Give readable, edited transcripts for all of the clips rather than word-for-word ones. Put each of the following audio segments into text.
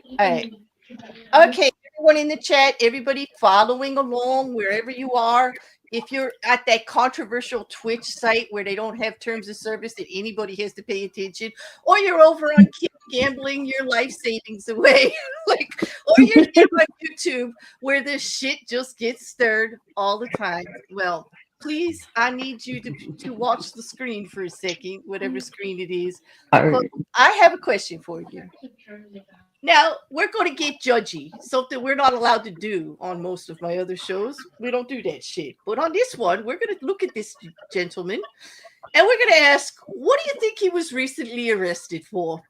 All right. Okay, everyone in the chat, everybody following along wherever you are. If you're at that controversial Twitch site where they don't have terms of service that anybody has to pay attention, or you're over on gambling your life savings away, like, or you're here on YouTube where this shit just gets stirred all the time. Well, please, I need you to watch the screen for a second, whatever screen it is, because Or I have a question for you. Now, we're going to get judgy, something we're not allowed to do on most of my other shows. We don't do that shit. But on this one, we're going to look at this gentleman and we're going to ask, what do you think he was recently arrested for?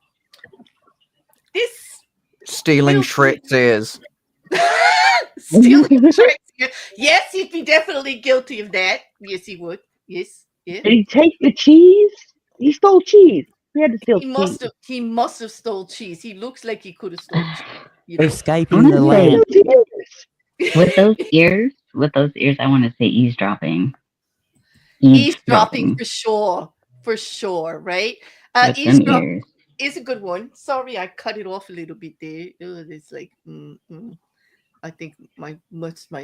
This Stealing Shrek's ears. stealing Shrek's ears. Yes, he'd be definitely guilty of that. Yes, he would. Yes, yeah. did he take the cheese? He stole cheese. He had to steal cheese. He must have stole cheese. He looks like he could have stolen cheese. You know? Escaping the land. With those ears, I want to say eavesdropping. Eavesdropping for sure, right? Eavesdropping is a good one. Sorry, I cut it off a little bit there. It's like, I think my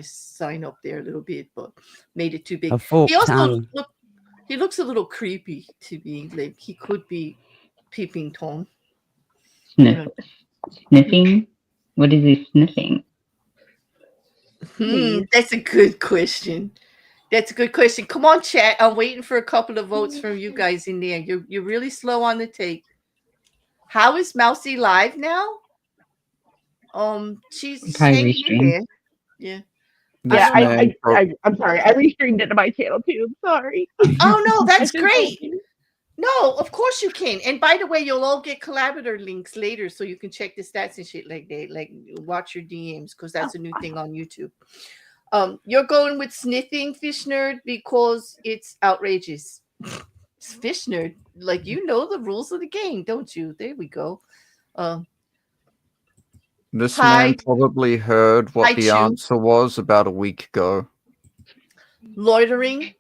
sign up there a little bit, but made it too big. He also he looks a little creepy to me. Like he could be peeping Tom. Sniffing? What is he sniffing? That's a good question. That's a good question. Come on, chat. I'm waiting for a couple of votes from you guys in there. You're really slow on the take. How is Mousy live now? She's hanging in there. Yeah. Yeah, I'm sorry. I restreamed it to my channel too. I'm sorry. Oh no, that's great. No, of course you can. And by the way, you'll all get collaborator links later so you can check the stats and shit like that. Like watch your DMs because that's a new thing on YouTube. You're going with sniffing, Fish Nerd, because it's outrageous. Fish Nerd, like you know the rules of the game, don't you? There we go. This man probably heard what the answer was about a week ago. Loitering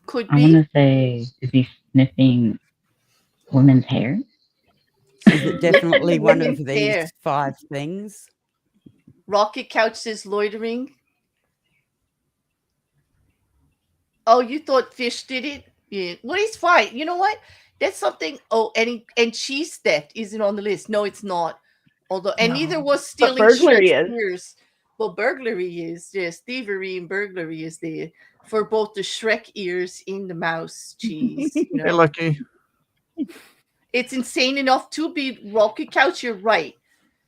could be. I want to say, is he sniffing women's hair? Is it definitely one of these 5 things? Rocket Couch says loitering. Oh, you thought Fish did it? Yeah. Well, he's fine. You know what? That's something. Oh, and cheese theft isn't on the list. No, it's not. Although, and neither was stealing burglary ears. Well, burglary is. Yes, thievery and burglary is there for both the Shrek ears and the mouse cheese. You know? Hey, Lucky. It's insane enough to be Rocket Couch. You're right.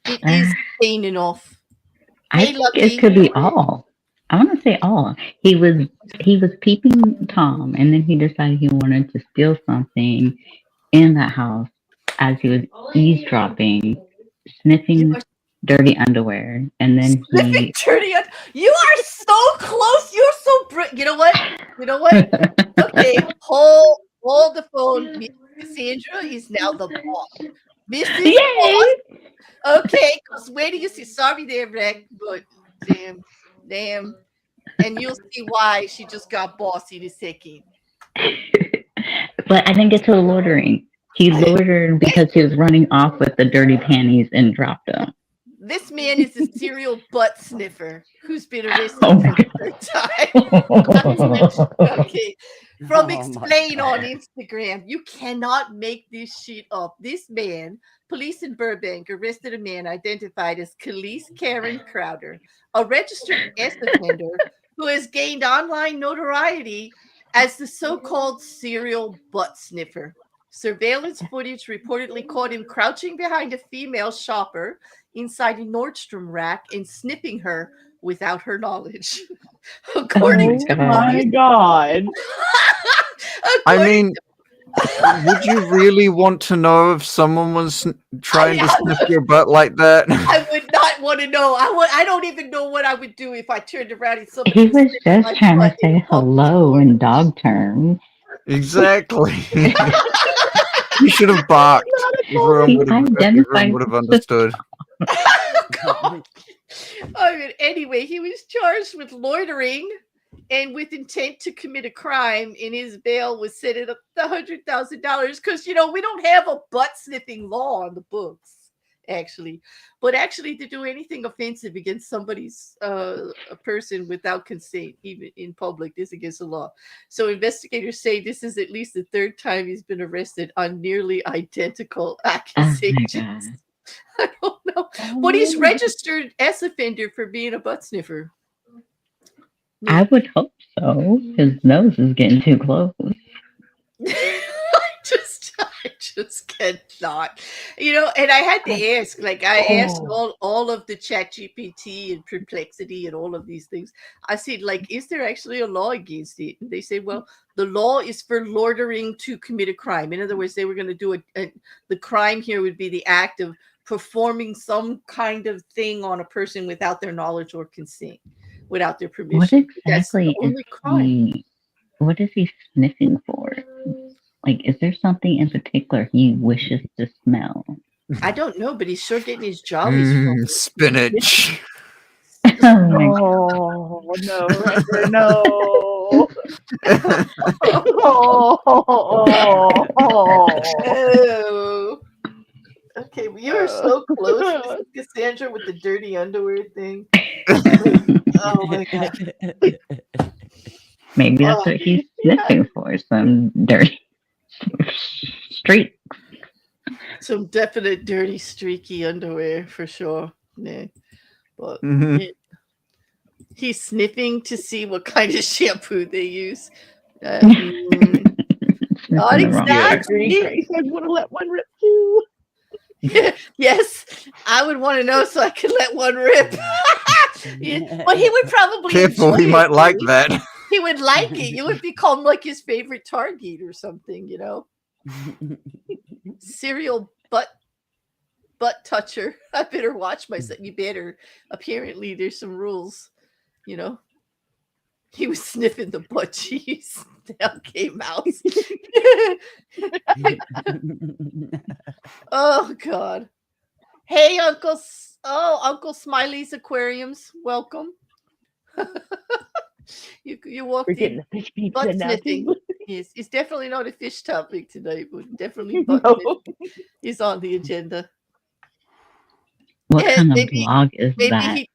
It is insane enough. I think it could be all. I want to say all. He was peeping Tom, and then he decided he wanted to steal something in that house as he was eavesdropping, sniffing dirty underwear, and then he. You are so close. You're so You know what? Okay, hold the phone. Miss Cassandra is now the boss. Mrs. Boss. Okay, because where do you see? Sorry there, Rick, but damn. And you'll see why she just got bossy in a second. But I think it's a loitering. He loitered because he was running off with the dirty panties and dropped them. This man is a serial butt sniffer who's been arrested for the third time. Okay. From Explain on Instagram. You cannot make this shit up. This man, police in Burbank, arrested a man identified as Khalees Karen Crowder, a registered sex offender who has gained online notoriety as the so-called serial butt sniffer. Surveillance footage reportedly caught him crouching behind a female shopper inside a Nordstrom rack and sniffing her without her knowledge. According to my God. I mean, would you really want to know if someone was trying to sniff your butt like that? I would not want to know. I don't even know what I would do if I turned around and somebody. He was just trying to say hello in dog terms. Exactly. You should have barked. Everyone would have understood. Anyway, he was charged with loitering and with intent to commit a crime, and his bail was set at $100,000 because we don't have a butt sniffing law on the books actually. But actually, to do anything offensive against somebody's a person without consent, even in public, is against the law. So investigators say this is at least the third time he's been arrested on nearly identical Oh my accusations. God. I don't know, but he's registered as offender for being a butt sniffer. I would hope so. His nose is getting too close. I just cannot, and I had to ask, like, I asked all of the Chat GPT and Perplexity and all of these things. I said, like, is there actually a law against it? And they say, well, the law is for loitering to commit a crime. In other words, they were going to do the crime here would be the act of performing some kind of thing on a person without their knowledge or consent, without their permission. What exactly what is he sniffing for? Like, is there something in particular he wishes to smell? I don't know, but he's sure getting his jollies from spinach. Oh my God. Oh no, Riker, no. Oh. Okay, well, you were so close, Cassandra, with the dirty underwear thing. Oh my God. Maybe that's what he's sniffing for, some dirty streak. Some definite dirty, streaky underwear for sure. Yeah. But he's sniffing to see what kind of shampoo they use. Not exactly. I want to let one rip too. Yes, I would want to know so I could let one rip. Yeah. But he would probably Careful, he might like that. He would like it. You would become like his favorite target or something, Serial butt toucher. I better watch myself. You better. Apparently, there's some rules. He was sniffing the butt cheese. Okay, mouse. Oh God. Hey, Uncle Smiley's Aquariums. Welcome. You walked We're in. getting the fish pizza Butt now sniffing. too. Yes, it's definitely not a fish topic tonight, but definitely butt sniffing is on the agenda. What kind of blog is that?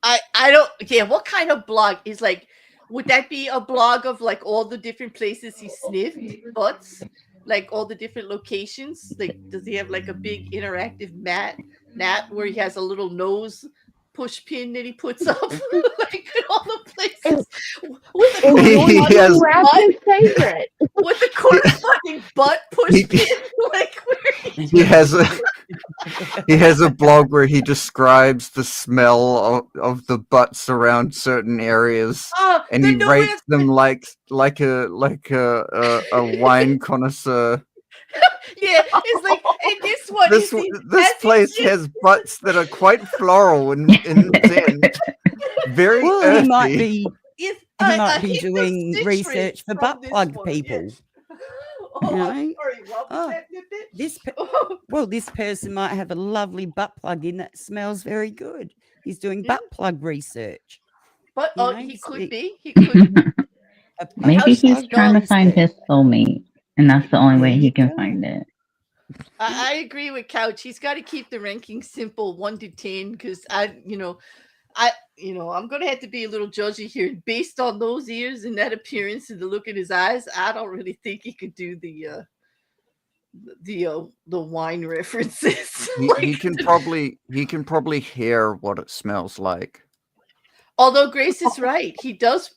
I don't. Yeah, what kind of blog is like? Would that be a blog of like all the different places he sniffed butts, like all the different locations? Like, does he have like a big interactive mat where he has a little nose push pin that he puts up, like in all the places? With the favorite. With the corresponding butt push pin, like where he has a blog where he describes the smell of the butts around certain areas, and he rates them like a wine connoisseur. Yeah, it's like in this one. This place has butts that are quite floral and scent. Very earthy. He might be doing research for butt plug people. Sorry, what was that? This person might have a lovely butt plug in that smells very good. He's doing butt plug research. But he could be. He could be. Maybe he's trying to find his soulmate, and that's the only way he can find it. I agree with Couch. He's got to keep the ranking simple, 1 to 10, because I'm gonna have to be a little judgy here. Based on those ears and that appearance and the look in his eyes, I don't really think he could do the wine references. He can probably hear what it smells like. Although Grace is right, he does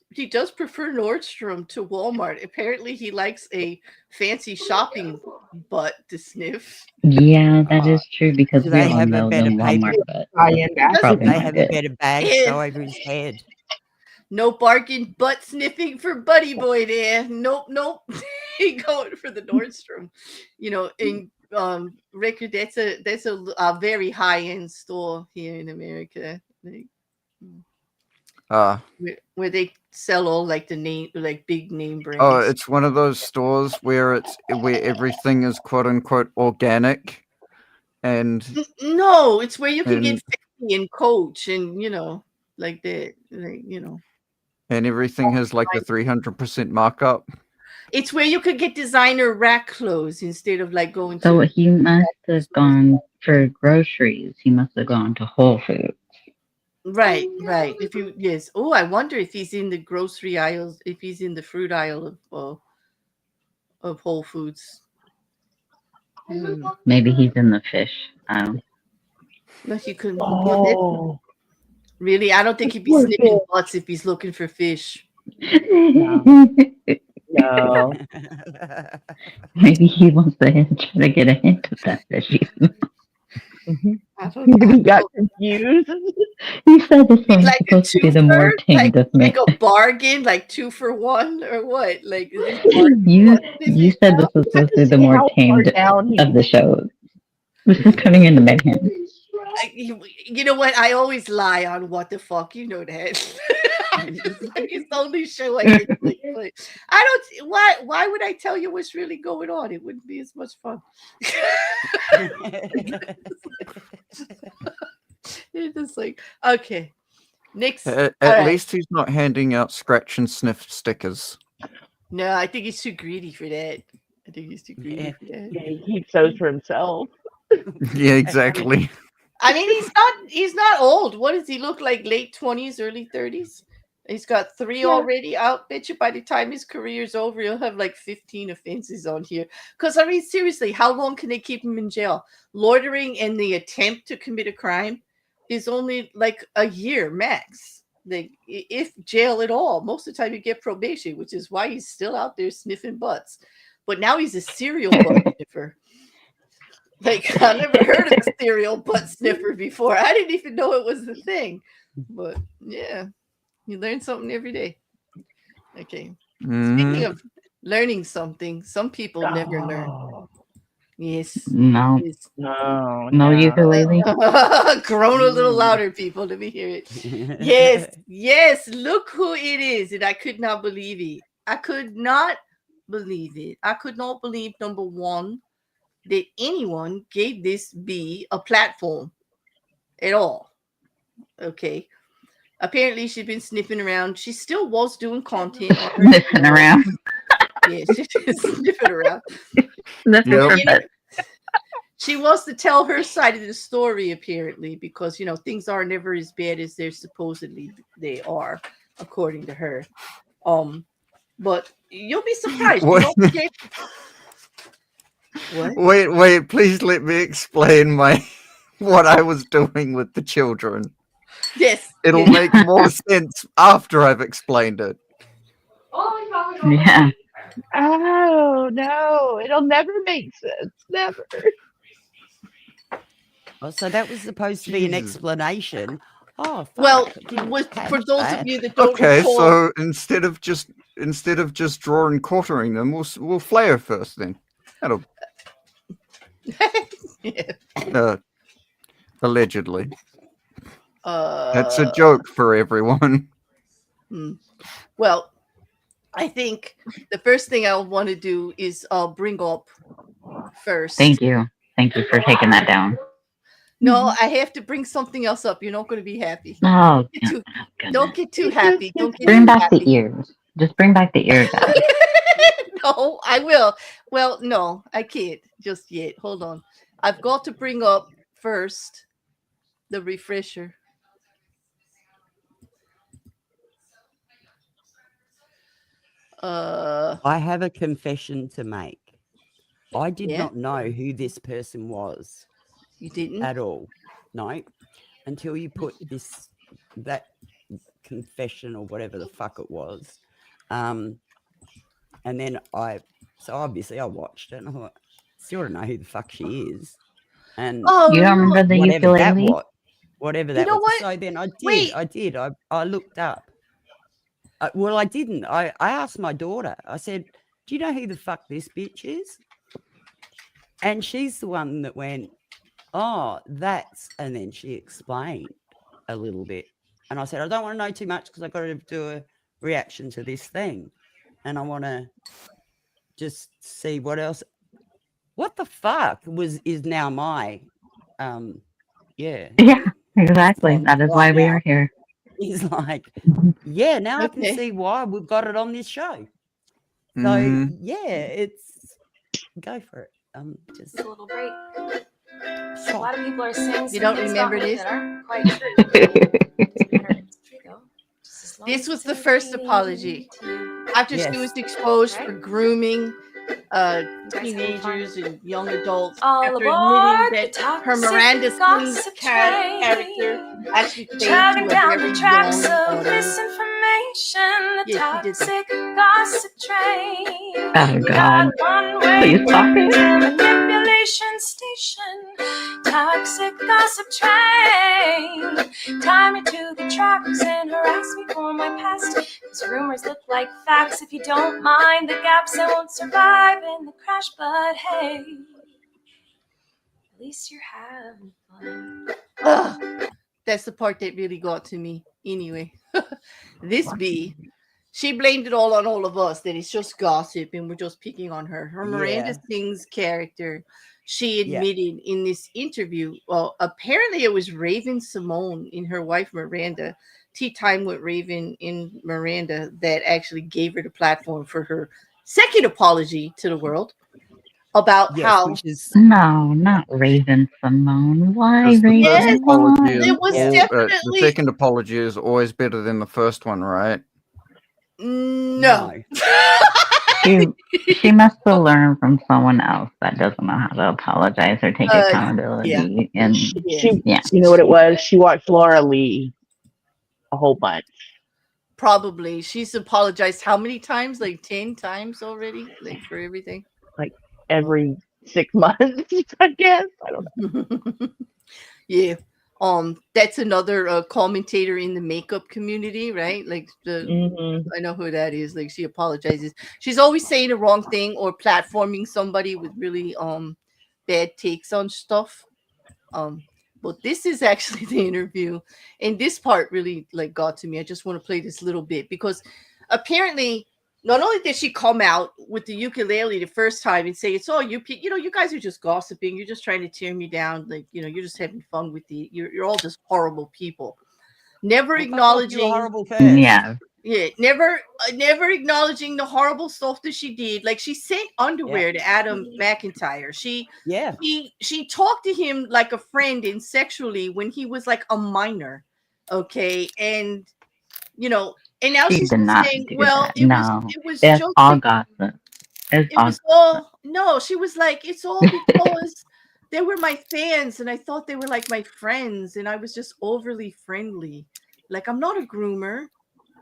prefer Nordstrom to Walmart. Apparently, he likes a fancy shopping butt to sniff. Yeah, that is true because Do we they all have know a better them Walmart butt. They have a better bag go over his head. No bargain butt sniffing for Buddy Boy there. Nope. He going for the Nordstrom. In Ricker, that's a very high end store here in America. Where they sell all like the name, like big name brands. Oh, it's one of those stores where everything is quote unquote organic, and no, it's where you can get Fancy and Coach and like that, and everything has like a 300% markup. It's where you could get designer rack clothes instead of like going. So he must have gone for groceries, he must have gone to Whole Foods. Right. If you yes. Oh, I wonder if he's in the grocery aisles, if he's in the fruit aisle of Whole Foods. Maybe he's in the fish aisle. No, you couldn't. Oh, Really? I don't think he'd be Poor sniffing fish. butts if he's looking for fish. no. Maybe he wants to try to get a hint of that fishy. I don't He got know. confused. You said this was Like a supposed to be the more twofer, tame of like me. a bargain, like 2 for 1 or what? Like is this You said this was supposed to be the more tamed of the shows. This is turning into mayhem. you know what? I always lie on what the fuck. You know that. It's the only show I can like, but I don't. Why would I tell you what's really going on? It wouldn't be as much fun. It's just like okay. Next, At right. least he's not handing out scratch and sniff stickers. No, I think he's too greedy for that. I think he's too greedy for that. Yeah, he keeps those for himself. Yeah, exactly. I mean, he's not old. What does he look like? Late 20s, early 30s? He's got 3 already out. Bet you by the time his career's over, he'll have like 15 offenses on here. Because, I mean, seriously, how long can they keep him in jail? Loitering and the attempt to commit a crime is only like a year max. Like, if jail at all. Most of the time you get probation, which is why he's still out there sniffing butts. But now he's a serial butt sniffer. Like, I never heard of a serial butt sniffer before. I didn't even know it was a thing. But yeah, you learn something every day. Okay. Speaking of learning something, some people never learn. Yes. No. Yes. No ukulele. Groan a little louder, people. Let me hear it. Yes. Look who it is. And I could not believe it. I could not believe it. I could not believe, number one, that anyone gave this bee a platform at all. Okay. Apparently, she's been sniffing around. She still was doing content. Sniffing around. Yeah, she's sniffing around. Yep. She wants to tell her side of the story, apparently, because, things are never as bad as they're supposedly they are, according to her. But you'll be surprised. You don't forget. What? Wait, please let me explain what I was doing with the children. Yes. It'll make more sense after I've explained it. Yeah. Oh, no. It'll never make sense. Never. Oh, so that was supposed to be an explanation. Oh, fuck. Well, for those of you that don't recall, so instead of just drawing quartering them, we'll flare first then. That'll allegedly. That's a joke for everyone. Well, I think the first thing I'll want to do is bring up first. Thank you for taking that down. No, I have to bring something else up. You're not going to be happy. Oh, don't get too happy. Bring back the ears. Just bring back the ears out. No, I will. Well, no, I can't just yet. Hold on. I've got to bring up first the refresher. I have a confession to make. I did not know who this person was. You didn't? At all. No. Until you put that confession or whatever the fuck it was. And then obviously I watched it and I thought, still don't know who the fuck she is. And you don't remember the ukulele? Whatever that was. What? So then I looked up. Well, I didn't. I asked my daughter. I said, do you know who the fuck this bitch is? And she's the one that went, oh, that's, and then she explained a little bit. And I said, I don't want to know too much because I've got to do a reaction to this thing. And I want to just see what else. What the fuck is now my, Yeah, exactly. That is why we are here. He's like, yeah, now I can see why we've got it on this show. So, yeah, go for it. Just a little break. A lot of people are saying You don't some things remember about me this? that aren't quite true. Doesn't matter if it's true though. Just as long This as was it's the first entertaining apology to you. after she was exposed for grooming guys having teenagers fun? and young adults. All After admitting aboard that the her toxic Miranda Sings gossip character train. actually played Traveling to a down very the tracks young of audience. misinformation, the Yeah, she did that. toxic gossip train. Oh God! One way Please stop it. manipulation station, toxic gossip train. Tie me to the tracks and harass me for my past. These rumors look like facts. If you don't mind the gaps, I won't survive in the crash. But hey, at least you're having fun. Ugh, that's the part that really got to me. Anyway, this B, she blamed it all on all of us, that it's just gossip and we're just picking on her. Her Miranda Sings character, she admitted in this interview, well, apparently it was Raven Simone in her wife Miranda, Tea Time with Raven in Miranda, that actually gave her the platform for her second apology to the world about how No, not Raven Simone. Why Because the Raven first apology is it was the definitely second apology is always better than the first one, right? no. She must have learned from someone else that doesn't know how to apologize or take accountability. And She you know what it was? She watched Laura Lee a whole bunch. Probably. She's apologized how many times? Like 10 times already? Like for everything? Like every 6 months, I guess. I don't know. Yeah. That's another commentator in the makeup community, right? Like I know who that is. Like she apologizes. She's always saying the wrong thing or platforming somebody with really bad takes on stuff. But this is actually the interview, and this part really like got to me. I just want to play this little bit because apparently not only did she come out with the ukulele the first time and say it's all you guys are just gossiping, you're just trying to tear me down, like you're just having fun with you're all just horrible people, never acknowledging never acknowledging the horrible stuff that she did. Like she sent underwear to Adam McIntyre. She talked to him like a friend and sexually when he was like a minor. Okay. And and now she she's did not saying, do well, that. it No, was it's just all gossip. it was all no, she was like, it's all because they were my fans and I thought they were like my friends and I was just overly friendly. Like I'm not a groomer.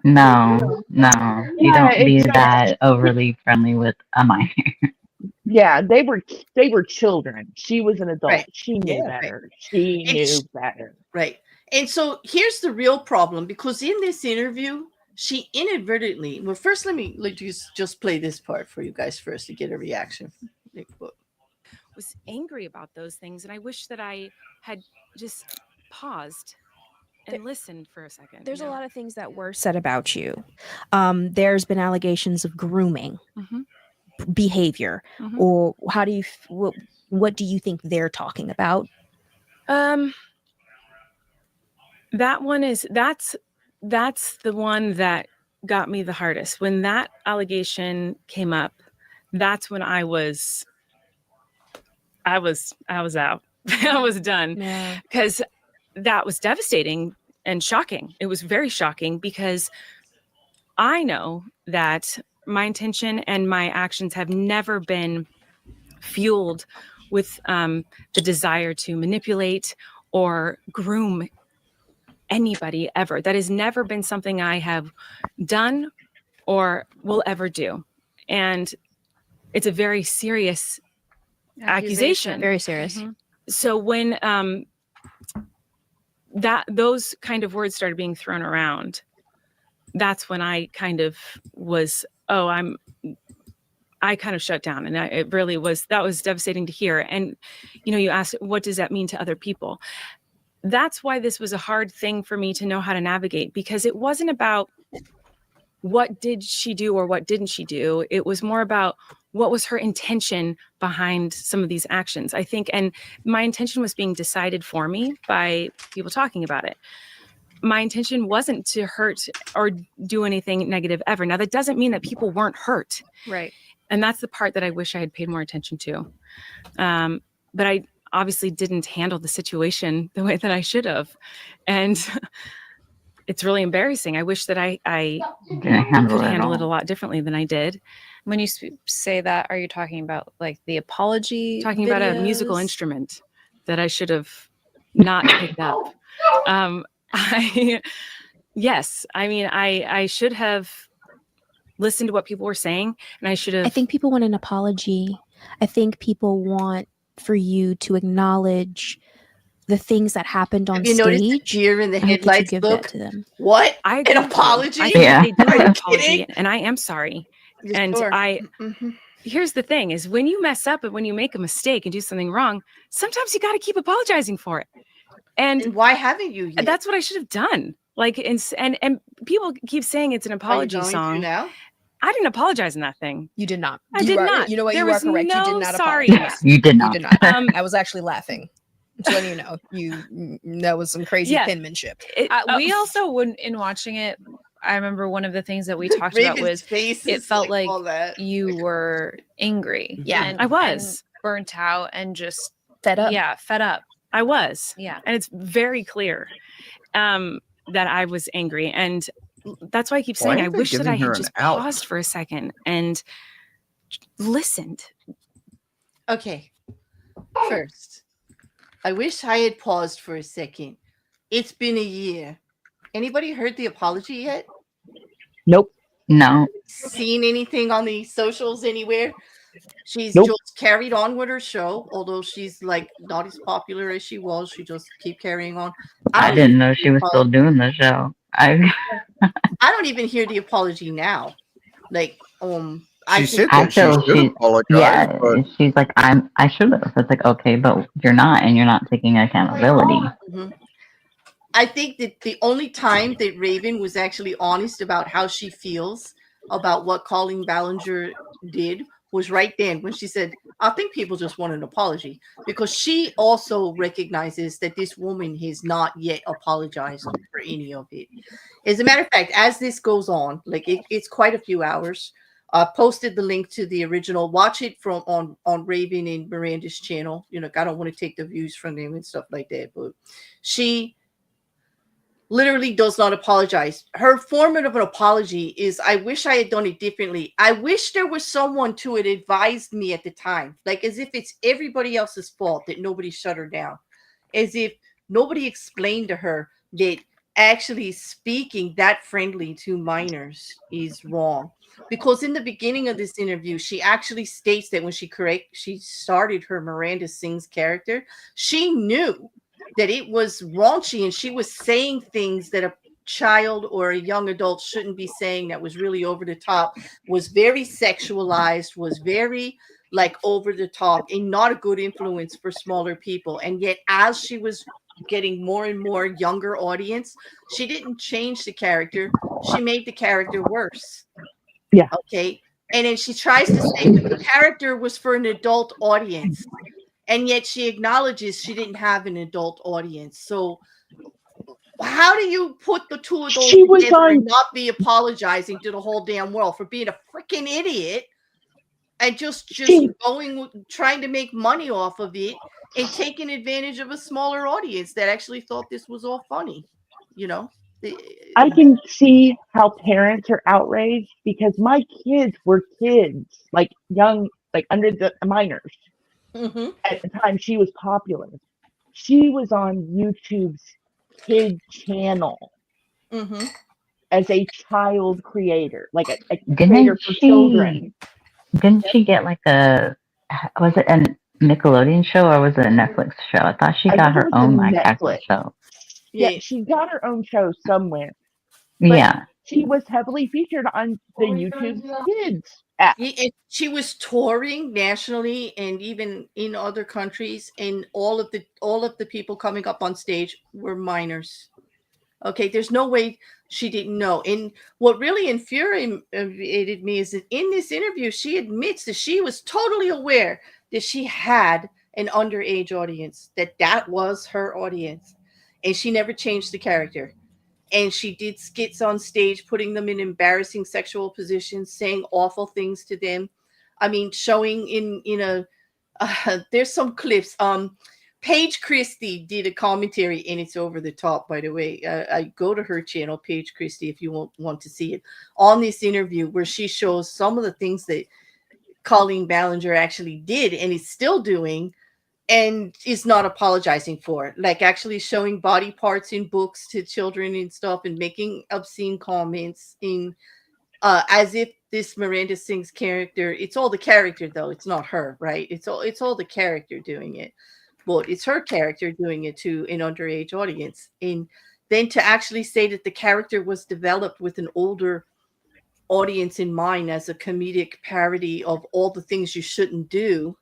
No, you don't be that overly friendly with a minor. Yeah, they were children. She was an adult. Right. She knew better. She knew better. Right. And so here's the real problem, because in this interview, she inadvertently, well, first let me just play this part for you guys first to get a reaction. Was angry about those things, and I wish that I had just paused and listened for a second. There's a lot of things that were said about you. There's been allegations of grooming behavior, or how do you what do you think they're talking about? That one is that's the one that got me the hardest. When that allegation came up, that's when I was out. I was done, because that was devastating and shocking. It was very shocking because I know that my intention and my actions have never been fueled with the desire to manipulate or groom anybody ever. That has never been something I have done or will ever do. And it's a very serious accusation. Very serious. So when those kind of words started being thrown around, that's when I kind of was, I kind of shut down, and it really was, that was devastating to hear. And, you asked, what does that mean to other people? That's why this was a hard thing for me to know how to navigate, because it wasn't about what did she do or what didn't she do. It was more about what was her intention behind some of these actions, I think. And my intention was being decided for me by people talking about it. My intention wasn't to hurt or do anything negative ever. Now, that doesn't mean that people weren't hurt. Right. And that's the part that I wish I had paid more attention to. But obviously didn't handle the situation the way that I should have. And it's really embarrassing. I wish that I Didn't handle could it handle all. it a lot differently than I did. When you say that, are you talking about like the apology? Talking about a musical videos? instrument that I should have not picked up. Yes, I mean, I should have listened to what people were saying, and I should have. I think people want an apology. I think people want for you to acknowledge the things that happened on You notice the stage. deer in the I hope that you headlights give look. that to them. What? I An agree with you. apology? I think Yeah. they do Are an you apology, kidding? and I am sorry. Yes, And sure. I Mhm. here's the thing: is when you mess up and when you make a mistake and do something wrong, sometimes you got to keep apologizing for it. And why haven't you yet? that's what I should have done. Like, and people keep saying it's an Are you apology going to song. now? I didn't apologize in that thing. You did not. I did not. You know what? There you are was correct. You no did not sorry. apologize. You did You not. did not. I was actually laughing. I'm telling you, that was some crazy Yeah. penmanship. We also wouldn't, in watching it, I remember one of the things that we talked about Raven's was face it is felt like like all that. you were angry. Yeah. and, I was. and burnt out and just Fed up. Yeah, fed up. I was. Yeah. And it's very clear that I was angry. And that's why I keep saying Why I are they wish that I giving her had an just out? paused for a second and listened. Okay. First, I wish I had paused for a second. It's been a year. Anybody heard the apology yet? Nope. No. Seen anything on the socials anywhere? She's Nope. just carried on with her show, although she's like not as popular as she was. She just keep carrying on. I don't didn't even know hear she the was still apology. doing the show. I don't even hear the apology now. Like, She said I that she feel should apologize, yeah, but she's like, I should have. It's like, okay, but you're not, and you're not taking accountability. Mhm. I think that the only time that Raven was actually honest about how she feels about what Colleen Ballinger did was right then when she said, I think people just want an apology, because she also recognizes that this woman has not yet apologized for any of it. As a matter of fact, as this goes on, like it's quite a few hours. I posted the link to the original. Watch it from on Raven and Miranda's channel. You know, I don't want to take the views from them and stuff like that, but she literally does not apologize. Her form of an apology is, I wish I had done it differently. I wish there was someone to have advised me at the time, like as if it's everybody else's fault that nobody shut her down, as if nobody explained to her that actually speaking that friendly to minors is wrong. Because in the beginning of this interview, she actually states that when she started her Miranda Sings character, she knew that it was raunchy and she was saying things that a child or a young adult shouldn't be saying, that was really over the top, was very sexualized, was very like over the top, and not a good influence for smaller people. And yet as she was getting more and more younger audience, she didn't change the character, she made the character worse. Yeah. Okay. And then she tries to say that the character was for an adult audience, and yet she acknowledges she didn't have an adult audience. So how do you put the two of those together and not be apologizing to the whole damn world for being a freaking idiot and just trying to make money off of it and taking advantage of a smaller audience that actually thought this was all funny? You know, I can see how parents are outraged, because my kids were kids, like young, like under the minors. Mm-hmm. At the time she was popular. She was on YouTube's kid channel Mm-hmm. as a child creator, like a creator for children. Didn't she get like was it a Nickelodeon show or was it a Netflix show? I thought she got her own like actual show. Yeah, she got her own show somewhere. Yeah. She was heavily featured on the YouTube Kids app. She was touring nationally and even in other countries, and all of the people coming up on stage were minors. Okay, there's no way she didn't know. And what really infuriated me is that in this interview, she admits that she was totally aware that she had an underage audience, that was her audience, and she never changed the character. And she did skits on stage, putting them in embarrassing sexual positions, saying awful things to them. I mean, showing in a there's some clips. Paige Christie did a commentary, and it's over the top, by the way. I go to her channel, Paige Christie, if you want to see it, on this interview where she shows some of the things that Colleen Ballinger actually did and is still doing and is not apologizing for it. Like actually showing body parts in books to children and stuff and making obscene comments in as if this Miranda Sings character, it's all the character though, it's not her, right? It's all the character doing it. But it's her character doing it to an underage audience. And then to actually say that the character was developed with an older audience in mind as a comedic parody of all the things you shouldn't do,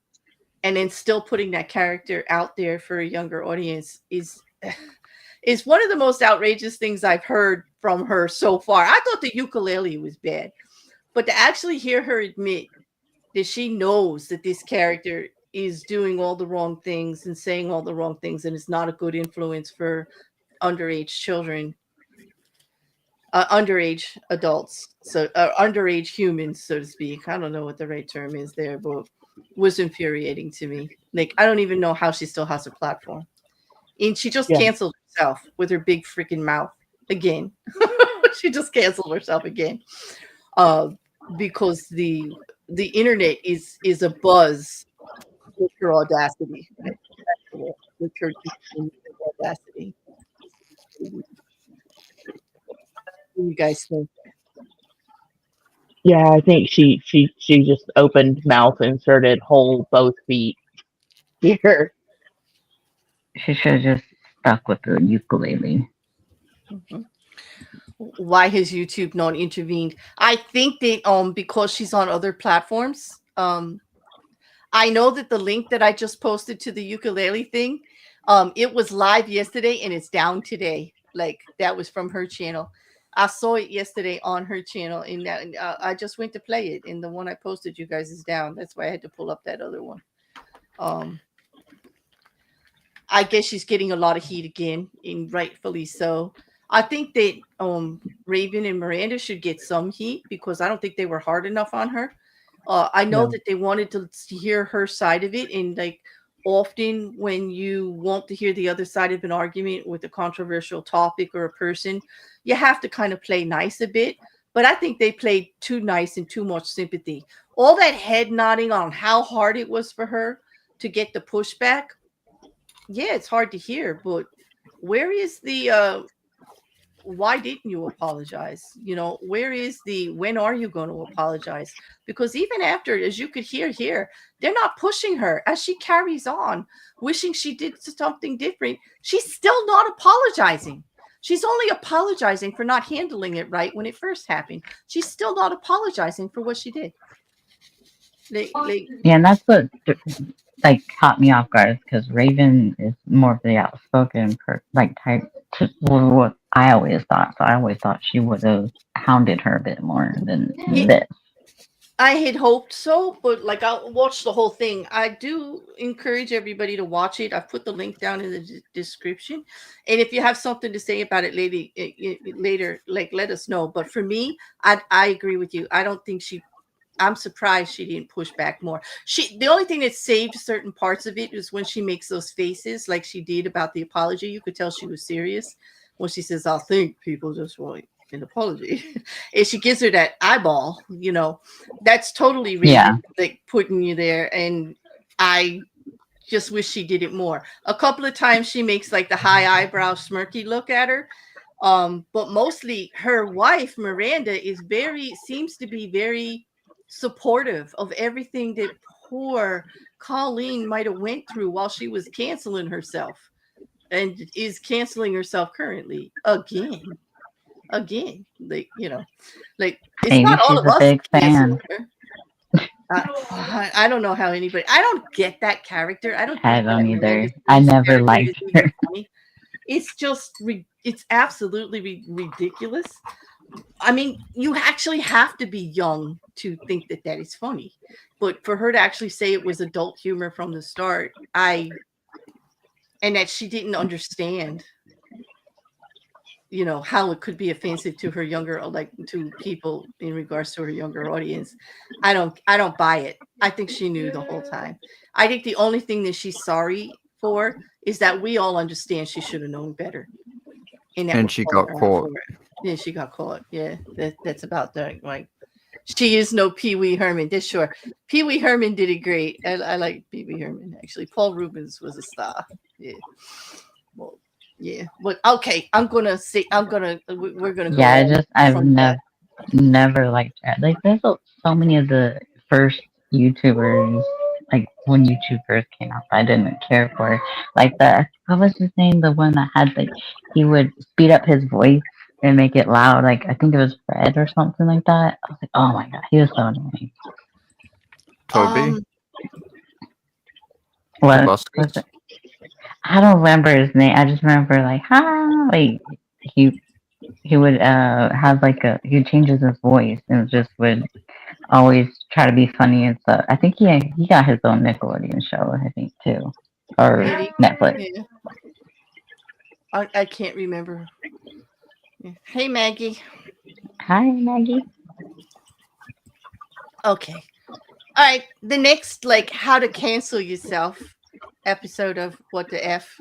and then still putting that character out there for a younger audience is one of the most outrageous things I've heard from her so far. I thought the ukulele was bad, but to actually hear her admit that she knows that this character is doing all the wrong things and saying all the wrong things and is not a good influence for underage children, underage adults, so underage humans, so to speak. I don't know what the right term is there, but was infuriating to me. Like, I don't even know how she still has a platform. And she just canceled herself with her big freaking mouth again. She just canceled herself again. Because the internet is a buzz with her audacity. With her audacity. What do you guys think? Yeah, I think she just opened mouth, inserted whole both feet here. She should have just stuck with the ukulele. Mm-hmm. Why has YouTube not intervened? I think that because she's on other platforms. I know that the link that I just posted to the ukulele thing, it was live yesterday and it's down today. Like, that was from her channel. I saw it yesterday on her channel, and I just went to play it, and the one I posted you guys is down. That's why I had to pull up that other one. I guess she's getting a lot of heat again, and rightfully so. I think that Raven and Miranda should get some heat because I don't think they were hard enough on her. I know that they wanted to hear her side of it, and like often when you want to hear the other side of an argument with a controversial topic or a person, you have to kind of play nice a bit. But I think they played too nice and too much sympathy. All that head nodding on how hard it was for her to get the pushback. Yeah, it's hard to hear, but where is the why didn't you apologize? You know, where is the when are you going to apologize? Because even after, as you could hear here, they're not pushing her as she carries on, wishing she did something different. She's still not apologizing. She's only apologizing for not handling it right when it first happened. She's still not apologizing for what she did. Yeah, and that's what like caught me off guard, because Raven is more of the outspoken type. What I always thought. So I always thought she would have hounded her a bit more than this. I had hoped so, but like I'll watch the whole thing. I do encourage everybody to watch it. I've put the link down in the description, and if you have something to say about it later, like let us know. But for me, I agree with you. I don't think I'm surprised she didn't push back more. The only thing that saved certain parts of it is when she makes those faces like she did about the apology. You could tell she was serious when she says, "I think people just want an apology." And she gives her that eyeball, you know, that's totally like putting you there. And I just wish she did it more. A couple of times she makes like the high eyebrow smirky look at her. But mostly her wife, Miranda, seems to be very supportive of everything that poor Colleen might have went through while she was canceling herself, and is canceling herself currently again. Like, you know, like it's maybe not all she's of a us big fan. I don't know how anybody. I don't get that character. I don't either. I never liked her. It's just it's absolutely ridiculous. I mean, you actually have to be young to think that is funny. But for her to actually say it was adult humor from the start, and that she didn't understand, you know, how it could be offensive to her younger, like to people in regards to her younger audience. I don't buy it. I think she knew the whole time. I think the only thing that she's sorry for is that we all understand she should have known better. And she got caught. Yeah, she got caught. Yeah, that's about that. Like, she is no Pee Wee Herman. That's sure. Pee Wee Herman did it great. I like Pee Wee Herman, actually. Paul Rubens was a star. Yeah. Well, yeah. But okay, we're gonna go. Yeah, I've never liked her. Like, there's so many of the first YouTubers, like when YouTube first came out, I didn't care for. Like what was his name? The one that had he would speed up his voice and make it loud. Like, I think it was Fred or something like that. I was like, oh my god, he was so annoying. Toby. What was it? I don't remember his name. I just remember he would have he changes his voice and just would always try to be funny and stuff. I think he got his own Nickelodeon show, I think, too. Or Netflix. Yeah. I can't remember. Yeah. Hey, Maggie. Hi, Maggie. Okay. All right. The next, how to cancel yourself episode of What the F.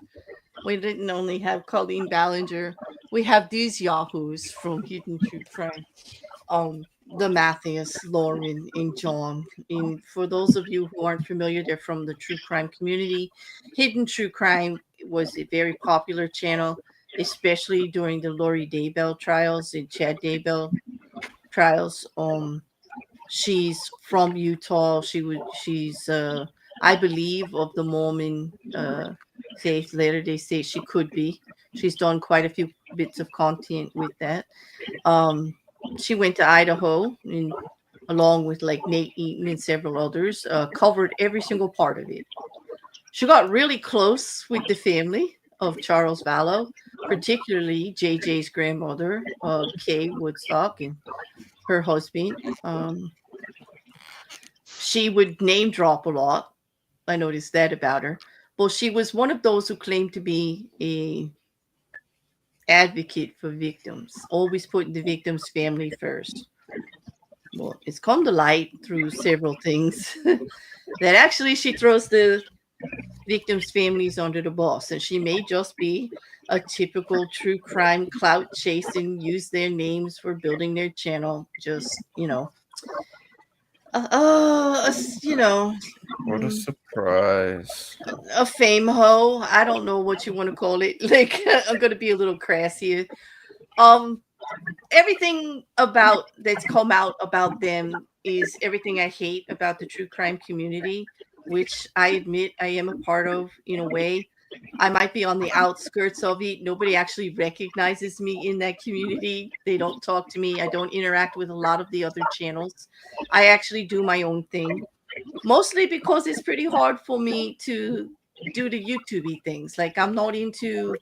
We didn't only have Colleen Ballinger. We have these yahoos from Hidden True Crime. The Matthias, Lauren, and John. And for those of you who aren't familiar, they're from the true crime community. Hidden True Crime was a very popular channel, especially during the Lori Daybell trials and Chad Daybell trials. She's from Utah. She's I believe of the Mormon faith. Later they say she could be. She's done quite a few bits of content with that. She went to Idaho and along with Nate Eaton and several others, covered every single part of it. She got really close with the family of Charles Vallow, particularly JJ's grandmother, Kay Woodstock, and her husband. She would name drop a lot. I noticed that about her. But she was one of those who claimed to be a advocate for victims, always putting the victim's family first. Well, it's come to light through several things that actually she throws the victims' families under the bus, and she may just be a typical true crime clout chasing, use their names for building their channel. Just What a surprise. A fame hoe. I don't know what you want to call it. I'm going to be a little crass here. Everything that's come out about them is everything I hate about the true crime community, which I admit I am a part of in a way. I might be on the outskirts of it. Nobody actually recognizes me in that community. They don't talk to me. I don't interact with a lot of the other channels. I actually do my own thing, mostly because it's pretty hard for me to do the YouTube-y things. I'm not into,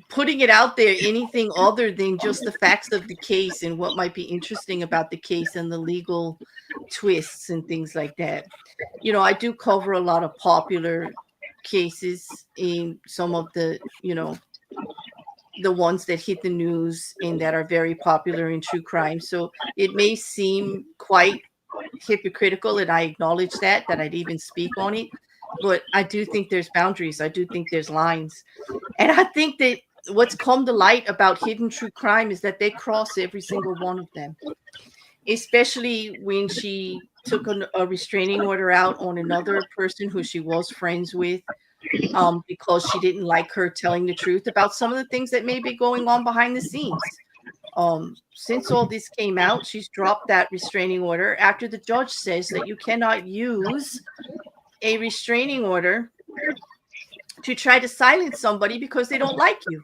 putting it out there anything other than just the facts of the case and what might be interesting about the case and the legal twists and things like that. I do cover a lot of popular cases in some of the, the ones that hit the news and that are very popular in true crime. So it may seem quite hypocritical, and I acknowledge that I'd even speak on it. But I do think there's boundaries. I do think there's lines. And I think that what's come to light about Hidden True Crime is that they cross every single one of them, especially when she took a restraining order out on another person who she was friends with, because she didn't like her telling the truth about some of the things that may be going on behind the scenes. Since all this came out, she's dropped that restraining order after the judge says that you cannot use a restraining order to try to silence somebody because they don't like you.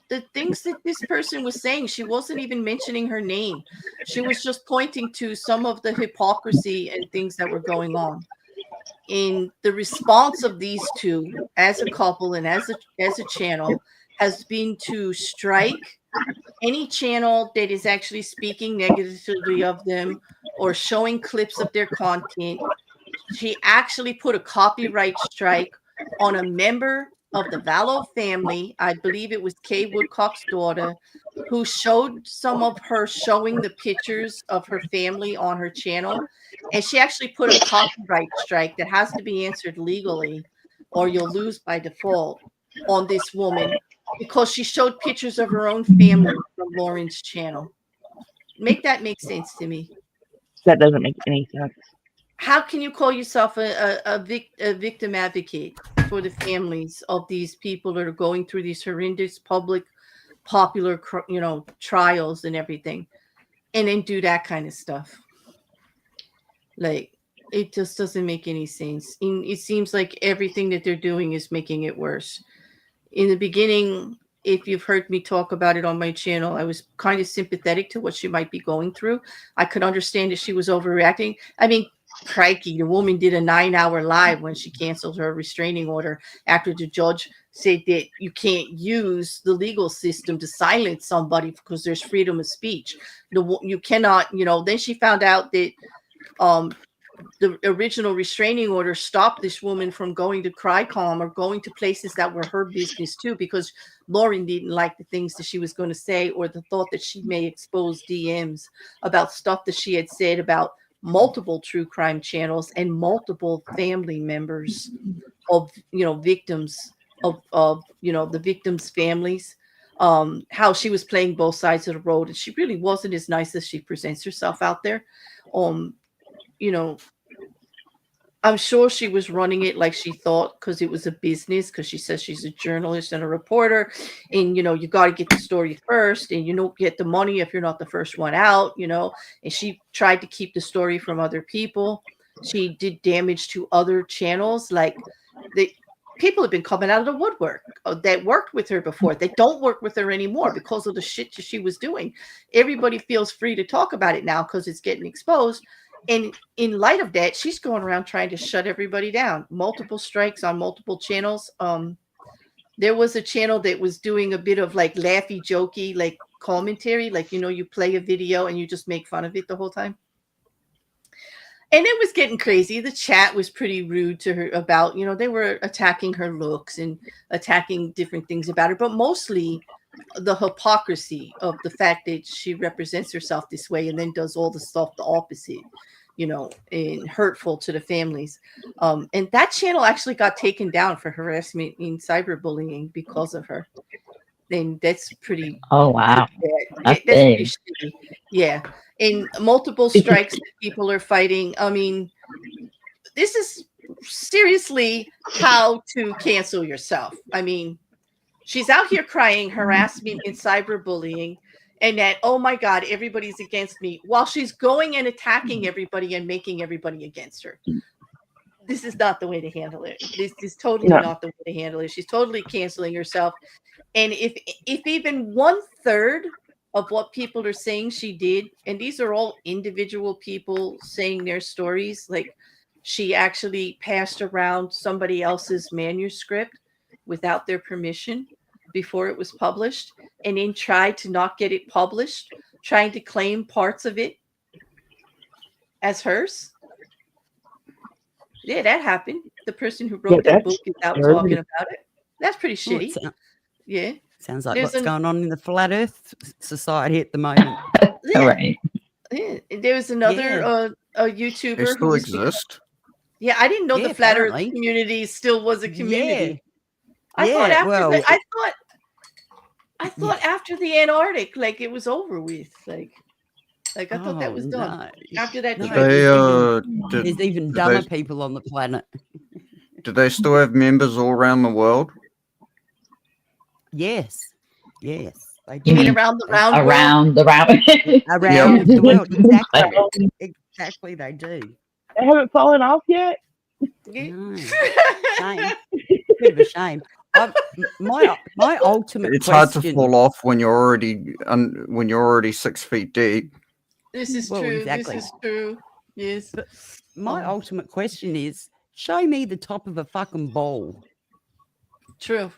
The things that this person was saying, she wasn't even mentioning her name. She was just pointing to some of the hypocrisy and things that were going on. In the response of these two as a couple and as a channel has been to strike any channel that is actually speaking negatively of them or showing clips of their content. She actually put a copyright strike on a member of the Vallow family. I believe it was Kay Woodcock's daughter, who showed some of her showing the pictures of her family on her channel. And she actually put a copyright strike that has to be answered legally, or you'll lose by default, on this woman because she showed pictures of her own family from Lauren's channel. Make sense to me. That doesn't make any sense. How can you call yourself a victim advocate for the families of these people that are going through these horrendous popular, trials and everything, and then do that kind of stuff? Like, it just doesn't make any sense. It seems like everything that they're doing is making it worse. In the beginning, if you've heard me talk about it on my channel, I was kind of sympathetic to what she might be going through. I could understand that she was overreacting. I mean, crikey, the woman did a 9-hour live when she canceled her restraining order after the judge said that you can't use the legal system to silence somebody because there's freedom of speech. You cannot, then she found out that the original restraining order stopped this woman from going to CRICOM or going to places that were her business too, because Lauren didn't like the things that she was going to say, or the thought that she may expose DMs about stuff that she had said about multiple true crime channels and multiple family members of victims of the victims' families. How she was playing both sides of the road, and she really wasn't as nice as she presents herself out there. I'm sure she was running it like she thought, because it was a business, because she says she's a journalist and a reporter, and you got to get the story first, and you don't get the money if you're not the first one out, and she tried to keep the story from other people. She did damage to other channels. Like, the people have been coming out of the woodwork that worked with her before. They don't work with her anymore because of the shit that she was doing. Everybody feels free to talk about it now because it's getting exposed. And in light of that, she's going around trying to shut everybody down. Multiple strikes on multiple channels. There was a channel that was doing a bit of like laughy, jokey, like commentary, like, you play a video and you just make fun of it the whole time. And it was getting crazy. The chat was pretty rude to her about, they were attacking her looks and attacking different things about her, but mostly the hypocrisy of the fact that she represents herself this way and then does all the stuff the opposite, and hurtful to the families. And that channel actually got taken down for harassment and cyberbullying because of her. Then that's pretty. Oh wow, that's pretty shitty. Yeah, and multiple strikes that people are fighting. I mean, this is seriously how to cancel yourself. I mean, she's out here crying harassment and cyberbullying, and that, oh my God, everybody's against me, while she's going and attacking everybody and making everybody against her. This is not the way to handle it. This is totally not the way to handle it. She's totally canceling herself. And if even 1/3 of what people are saying she did, and these are all individual people saying their stories, like she actually passed around somebody else's manuscript without their permission before it was published, and then tried to not get it published, trying to claim parts of it as hers. Yeah, that happened. The person who wrote that book is out talking about it. That's pretty shitty. Yeah. Sounds like what's going on in the Flat Earth Society at the moment. Yeah. Right. Yeah. There was another a YouTuber They still exist. Yeah, I didn't know the Flat Earth community still was a community. I thought after the Antarctic, like, it was over with. Like I thought that was done. No. After that, there's even dumber people on the planet. Do they still have members all around the world? Yes. You mean around the round world? Around the world, exactly. Exactly, they do. They haven't fallen off yet? No. Shame. Bit of a shame. My ultimate it's question, hard to fall off when you're already 6 feet deep. This is true. Exactly. This is true. Yes. But my ultimate question is, show me the top of a fucking bowl. True.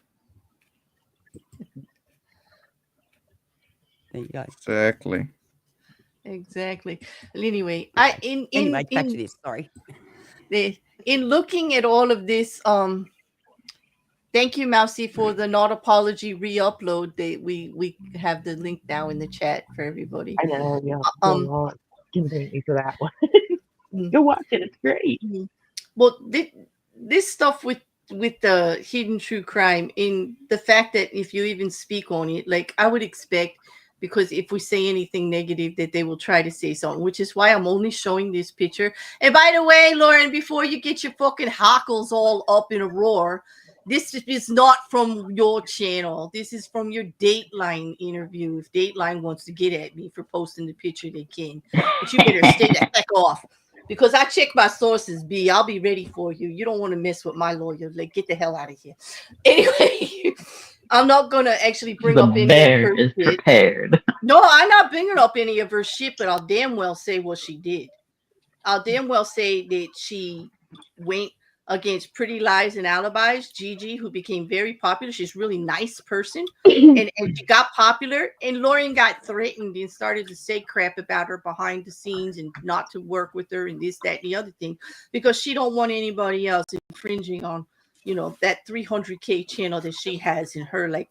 There you go. Exactly. Anyway, back to this. Sorry. In looking at all of this, Thank you, Mousy, for the not apology re-upload. We have the link now in the chat for everybody. I know, yeah. Can thank me for that one. Go watch it; it's great. Well, this stuff with the hidden true crime, in the fact that if you even speak on it, like I would expect, because if we say anything negative, that they will try to say something, which is why I'm only showing this picture. And by the way, Lauren, before you get your fucking hackles all up in a roar, this is not from your channel. This is from your Dateline interview. If Dateline wants to get at me for posting the picture, they can. But you better stay the heck off. Because I check my sources, B. I'll be ready for you. You don't want to mess with my lawyer. Like, get the hell out of here. Anyway, I'm not going to actually bring up any of her shit. Prepared. No, I'm not bringing up any of her shit, but I'll damn well say what she did. I'll damn well say that she went against Pretty Lies and Alibis, Gigi, who became very popular. She's a really nice person. and she got popular, and Lauren got threatened and started to say crap about her behind the scenes and not to work with her and this, that, and the other thing, because she don't want anybody else infringing on, that 300K channel that she has in her. Like,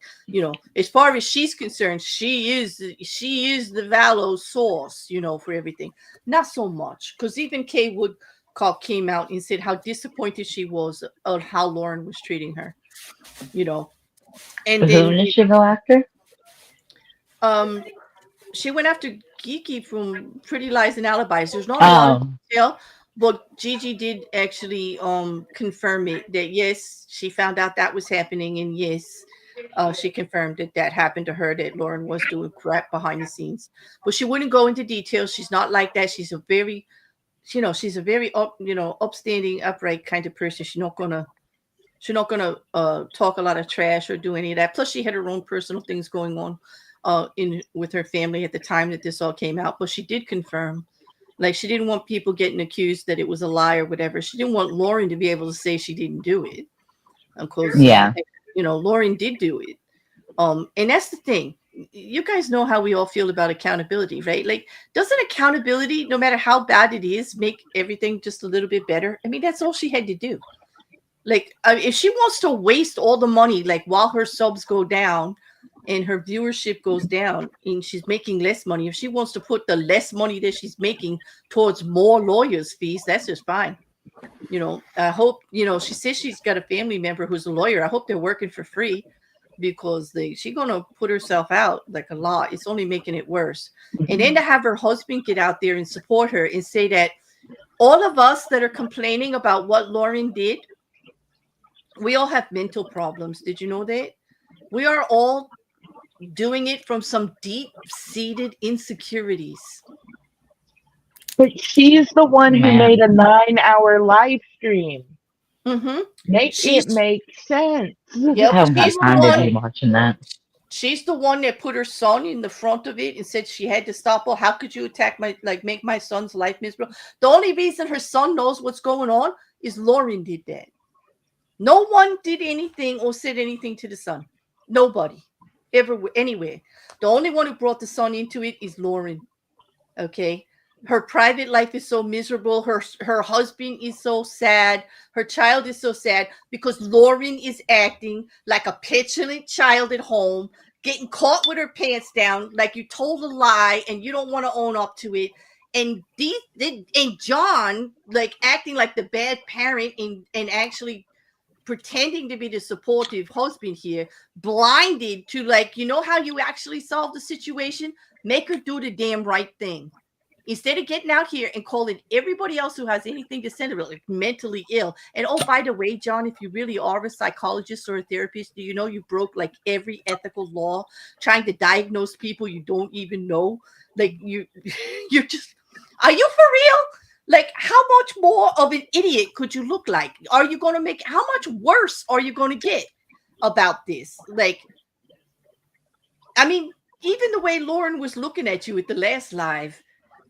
as far as she's concerned, she is the Valo source, for everything. Not so much, because even Kay Woodcock came out and said how disappointed she was of how Lauren was treating her, And who did she go after? She went after Geeky from Pretty Lies and Alibis. There's not a lot of detail, but Gigi did actually confirm it, that yes, she found out that was happening, and yes, she confirmed that happened to her, that Lauren was doing crap behind the scenes. But she wouldn't go into details. She's not like that. She's a very, upstanding, upright kind of person. She's not gonna talk a lot of trash or do any of that. Plus, she had her own personal things going on with her family at the time that this all came out. But she did confirm, like, she didn't want people getting accused that it was a lie or whatever. She didn't want Lauren to be able to say she didn't do it. Of course, Lauren did do it. And that's the thing. You guys know how we all feel about accountability, right? Like, doesn't accountability, no matter how bad it is, make everything just a little bit better? I mean, that's all she had to do. Like, if she wants to waste all the money, like, while her subs go down and her viewership goes down and she's making less money, if she wants to put the less money that she's making towards more lawyers' fees, that's just fine. I hope, she says she's got a family member who's a lawyer. I hope they're working for free, because she's going to put herself out like a lot. It's only making it worse. And then to have her husband get out there and support her and say that all of us that are complaining about what Lauren did, we all have mental problems. Did you know that? We are all doing it from some deep-seated insecurities. But she's the one who made a 9-hour live stream. Make it make sense. Yep. I'm watching that. She's the one that put her son in the front of it and said she had to stop. Oh, how could you make my son's life miserable? The only reason her son knows what's going on is Lauren did that. No one did anything or said anything to the son. Nobody. Anywhere. The only one who brought the son into it is Lauren. Okay? Her private life is so miserable. Her husband is so sad. Her child is so sad because Lauren is acting like a petulant child at home, getting caught with her pants down, like you told a lie and you don't want to own up to it. And John, like, acting like the bad parent and actually pretending to be the supportive husband here, blinded to, like, how you actually solve the situation? Make her do the damn right thing. Instead of getting out here and calling everybody else who has anything to say about, like, mentally ill. And oh, by the way, John, if you really are a psychologist or a therapist, do you know you broke like every ethical law trying to diagnose people you don't even know? Like, you're just, are you for real? Like, how much more of an idiot could you look like? Are you going to make, how much worse are you going to get about this? Like, I mean, even the way Lauren was looking at you at the last live,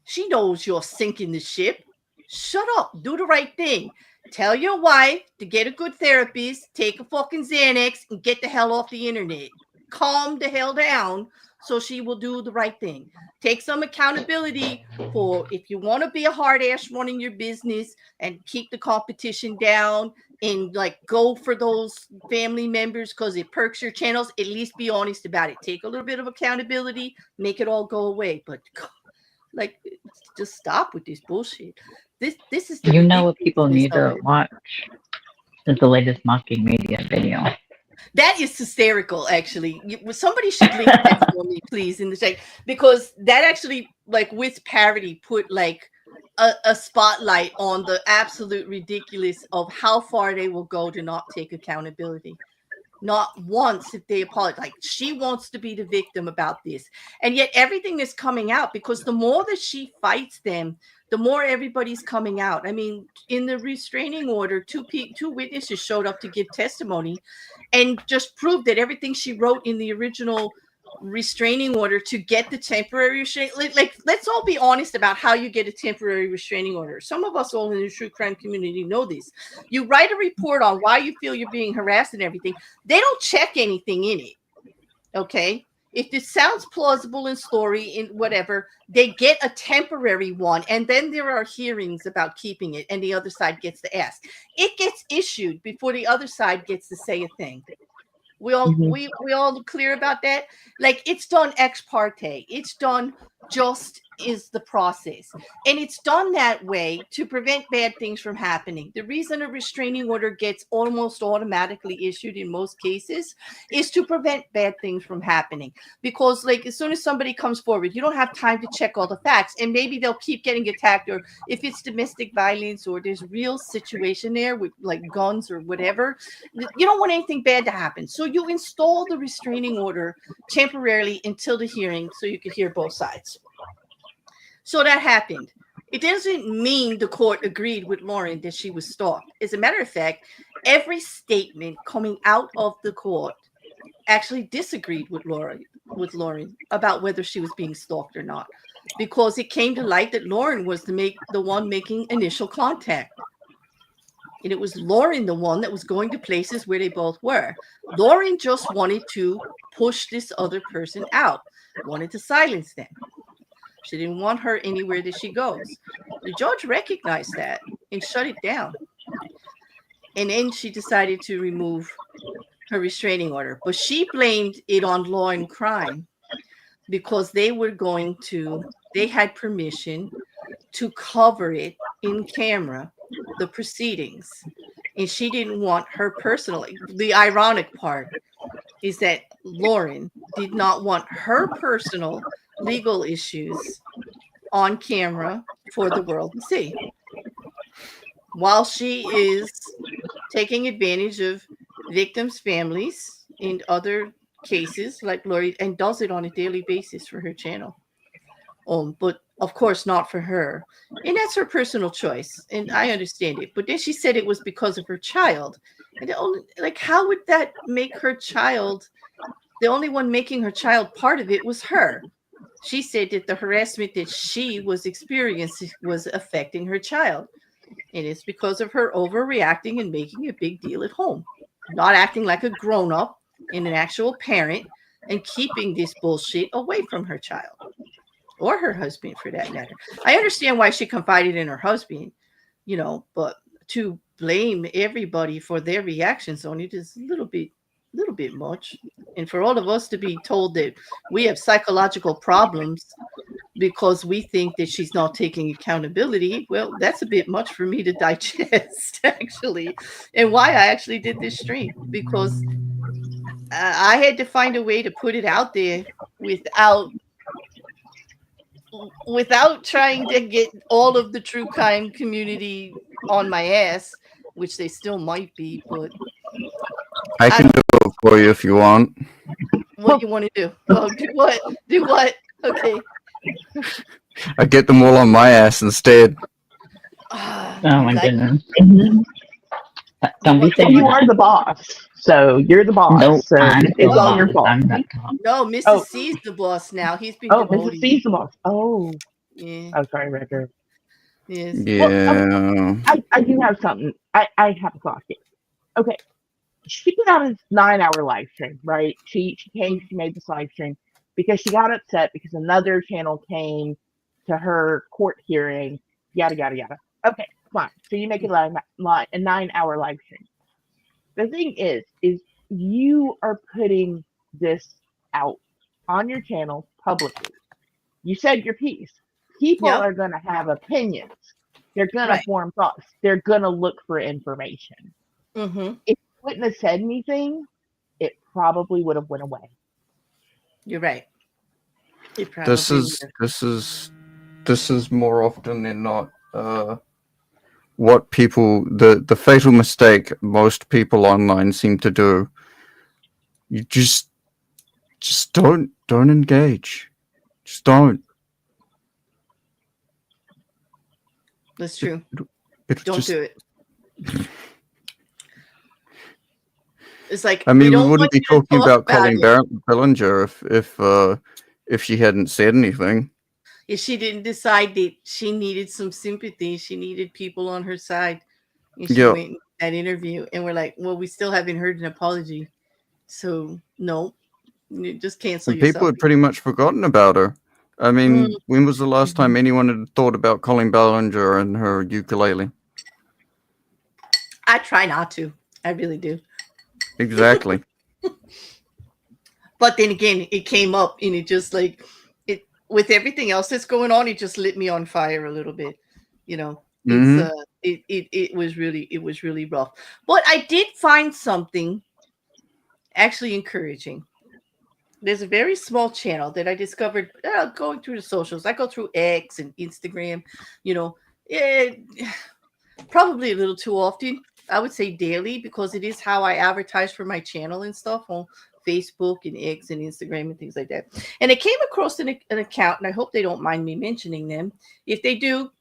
she knows you're sinking the ship. Shut up. Do the right thing. Tell your wife to get a good therapist, take a fucking Xanax, and get the hell off the internet. Calm the hell down so she will do the right thing. Take some accountability for, if you want to be a hard ass running your business and keep the competition down and like go for those family members because it perks your channels, at least be honest about it. Take a little bit of accountability, make it all go away. But like, just stop with this bullshit. This is the what people need to watch is the latest mocking media video. That is hysterical, actually. Somebody should link that for me, please, in the chat, because that actually, like, with parody, put like a spotlight on the absolute ridiculous of how far they will go to not take accountability. Not once if they apologize. Like, she wants to be the victim about this, and yet everything is coming out, because the more that she fights them, the more everybody's coming out. I mean, in the restraining order, two witnesses showed up to give testimony and just proved that everything she wrote in the original restraining order to get the temporary restraining, like, let's all be honest about how you get a temporary restraining order. Some of us all in the true crime community know this. You write a report on why you feel you're being harassed and everything. They don't check anything in it. Okay. If it sounds plausible in story, in whatever, they get a temporary one, and then there are hearings about keeping it, and the other side gets to ask. It gets issued before the other side gets to say a thing. We all we all clear about that? Like, it's done ex parte. It's done just is the process. And it's done that way to prevent bad things from happening. The reason a restraining order gets almost automatically issued in most cases is to prevent bad things from happening. Because, like, as soon as somebody comes forward, you don't have time to check all the facts. And maybe they'll keep getting attacked, or if it's domestic violence or there's real situation there with like guns or whatever, you don't want anything bad to happen. So you install the restraining order temporarily until the hearing so you could hear both sides. So that happened. It doesn't mean the court agreed with Lauren that she was stalked. As a matter of fact, every statement coming out of the court actually disagreed with Lauren about whether she was being stalked or not, because it came to light that Lauren was the one making initial contact. And it was Lauren, the one that was going to places where they both were. Lauren just wanted to push this other person out, wanted to silence them. She didn't want her anywhere that she goes. The judge recognized that and shut it down. And then she decided to remove her restraining order. But she blamed it on Law and Crime because they had permission to cover it in camera, the proceedings. And she didn't want her personally. The ironic part is that Lauren did not want her personal legal issues on camera for the world to see, while she is taking advantage of victims' families in other cases like Lori, and does it on a daily basis for her channel. But of course not for her, and that's her personal choice, and I understand it. But then she said it was because of her child, and how would that make her child? The only one making her child part of it was her. She said that the harassment that she was experiencing was affecting her child. And it's because of her overreacting and making a big deal at home, not acting like a grown-up and an actual parent, and keeping this bullshit away from her child or her husband, for that matter. I understand why she confided in her husband, but to blame everybody for their reactions on it is a little bit much. And for all of us to be told that we have psychological problems because we think that she's not taking accountability, well, that's a bit much for me to digest, actually. And why I actually did this stream, because I had to find a way to put it out there without trying to get all of the true crime community on my ass, which they still might be, but I can do it for you if you want. What you want to do? Well, do what? Do what? Okay. I get them all on my ass instead. Oh my goodness. Don't be saying you are the boss. So you're the boss. Nope, so it's all your fault. No, Mrs. C's the boss now. He's been Mrs. C's the boss. Oh. Yeah. Oh, sorry, Ricker. Yes. Yeah. Well, I do have something. I have a thought here. Okay. She put out a 9-hour live stream, right? She made this live stream because she got upset because another channel came to her court hearing, yada, yada, yada. Okay, fine. So you make a 9-hour live stream. The thing is you are putting this out on your channel publicly. You said your piece. People are going to have opinions. They're going to form thoughts. They're going to look for information. Mm-hmm. If you wouldn't have said anything, it probably would have went away. You're right. This is more often than not what people the fatal mistake most people online seem to do. You just don't engage. Just don't. That's true. Don't do it. It's like, I mean, we wouldn't be talking about Colleen Bellinger if she hadn't said anything. If she didn't decide that she needed some sympathy, she needed people on her side. And she went in that interview, and we're like, well, we still haven't heard an apology. So no, you just cancel yourself. People had pretty much forgotten about her. I mean, when was the last time anyone had thought about Colleen Bellinger and her ukulele? I try not to. I really do. Exactly. But then again, it came up, and it just like it with everything else that's going on, it just lit me on fire a little bit. You know, it was really rough. But I did find something actually encouraging. There's a very small channel that I discovered going through the socials. I go through X and Instagram, you know, probably a little too often. I would say daily, because it is how I advertise for my channel and stuff on Facebook and X and Instagram and things like that. And I came across an account, and I hope they don't mind me mentioning them. If they do,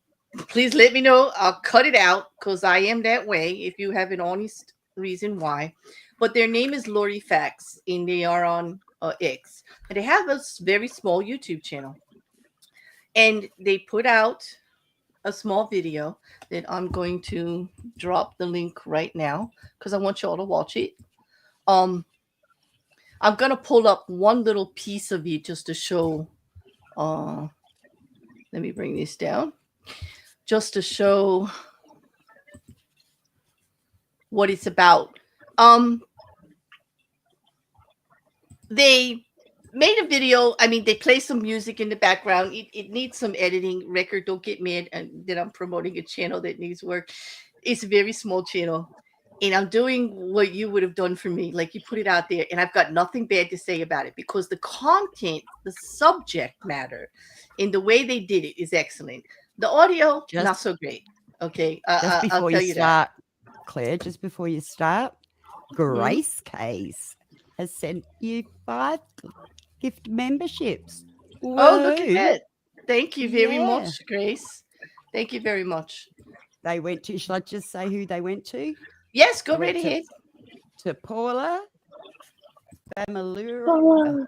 please let me know. I'll cut it out, because I am that way if you have an honest reason why. But their name is Lori Facts, and they are on X. And they have a very small YouTube channel. And they put out a small video that I'm going to drop the link right now, because I want you all to watch it. I'm going to pull up one little piece of it just to show. Let me bring this down. Just to show what it's about. They made a video. I mean, they play some music in the background. It needs some editing. Record, don't get mad that I'm promoting a channel that needs work. It's a very small channel. And I'm doing what you would have done for me. Like, you put it out there, and I've got nothing bad to say about it, because the content, the subject matter, and the way they did it is excellent. The audio, not so great. Okay. Just before I'll tell you start, Claire, just before you start, Grace Case has sent you 5 gift memberships. Oh, look at that. Thank you very much, Grace. Thank you very much. They went to, shall I just say who they went to? Yes, go right ahead. To Paula Familuro,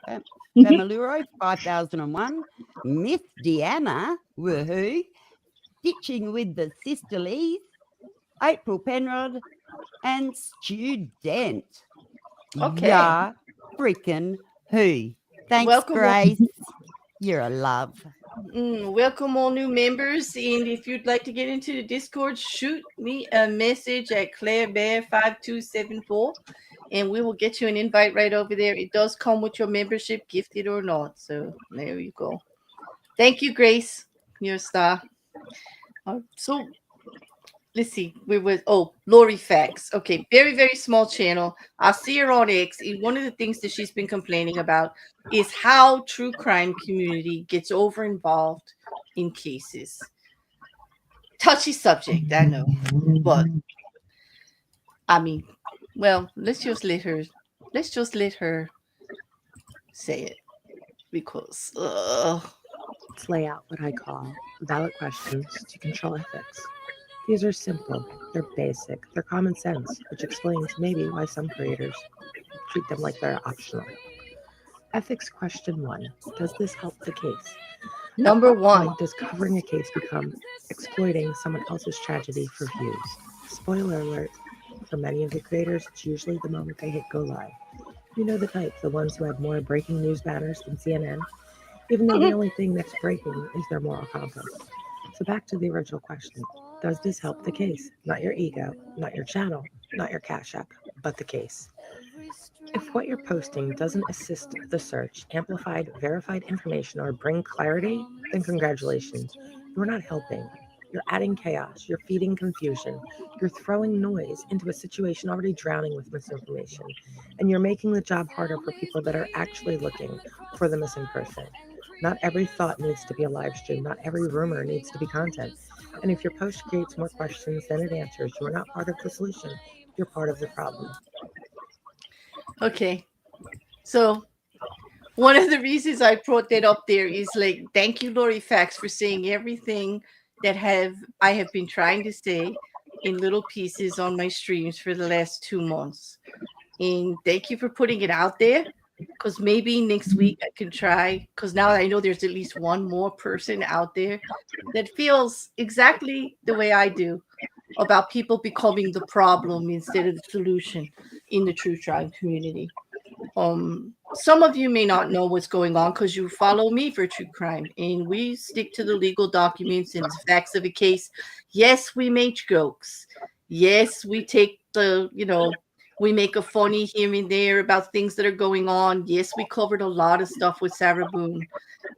5001, Miss Deanna, woohoo, Ditching with the Sisterlies, April Penrod, and Student. Okay. Yeah, freaking who. Thanks, welcome, Grace. You're a love. Welcome all new members. And if you'd like to get into the Discord, shoot me a message at ClaireBear5274, and we will get you an invite right over there. It does come with your membership, gifted or not. So there you go. Thank you, Grace. You're a star. So let's see. Lori Facts. Okay, very, very small channel. I see her on X. And one of the things that she's been complaining about is how true crime community gets over involved in cases. Touchy subject, I know. But I mean, well, let's just let her say it, because let's lay out what I call valid questions to control ethics. These are simple, they're basic, they're common sense, which explains maybe why some creators treat them like they're optional. Ethics question 1. Does this help the case? Number 1. Does covering a case become exploiting someone else's tragedy for views? Spoiler alert, for many of the creators, it's usually the moment they hit go live. You know the type, the ones who have more breaking news banners than CNN, even though the only thing that's breaking is their moral compass. So back to the original question. Does this help the case? Not your ego, not your channel, not your cash app, but the case. If what you're posting doesn't assist the search, amplified, verified information, or bring clarity, then congratulations. You're not helping. You're adding chaos. You're feeding confusion. You're throwing noise into a situation already drowning with misinformation. And you're making the job harder for people that are actually looking for the missing person. Not every thought needs to be a live stream. Not every rumor needs to be content. And if your post creates more questions than it answers, you're not part of the solution. You're part of the problem. Okay. So one of the reasons I brought that up there is like, thank you, Lori Fax, for saying everything that I have been trying to say in little pieces on my streams for the last 2 months. And thank you for putting it out there, because maybe next week I can try, because now I know there's at least one more person out there that feels exactly the way I do about people becoming the problem instead of the solution in the true crime community. Some of you may not know what's going on because you follow me for true crime, and we stick to the legal documents and the facts of the case. Yes, we make jokes. Yes, we take we make a funny here and there about things that are going on. Yes, we covered a lot of stuff with Sarah Boone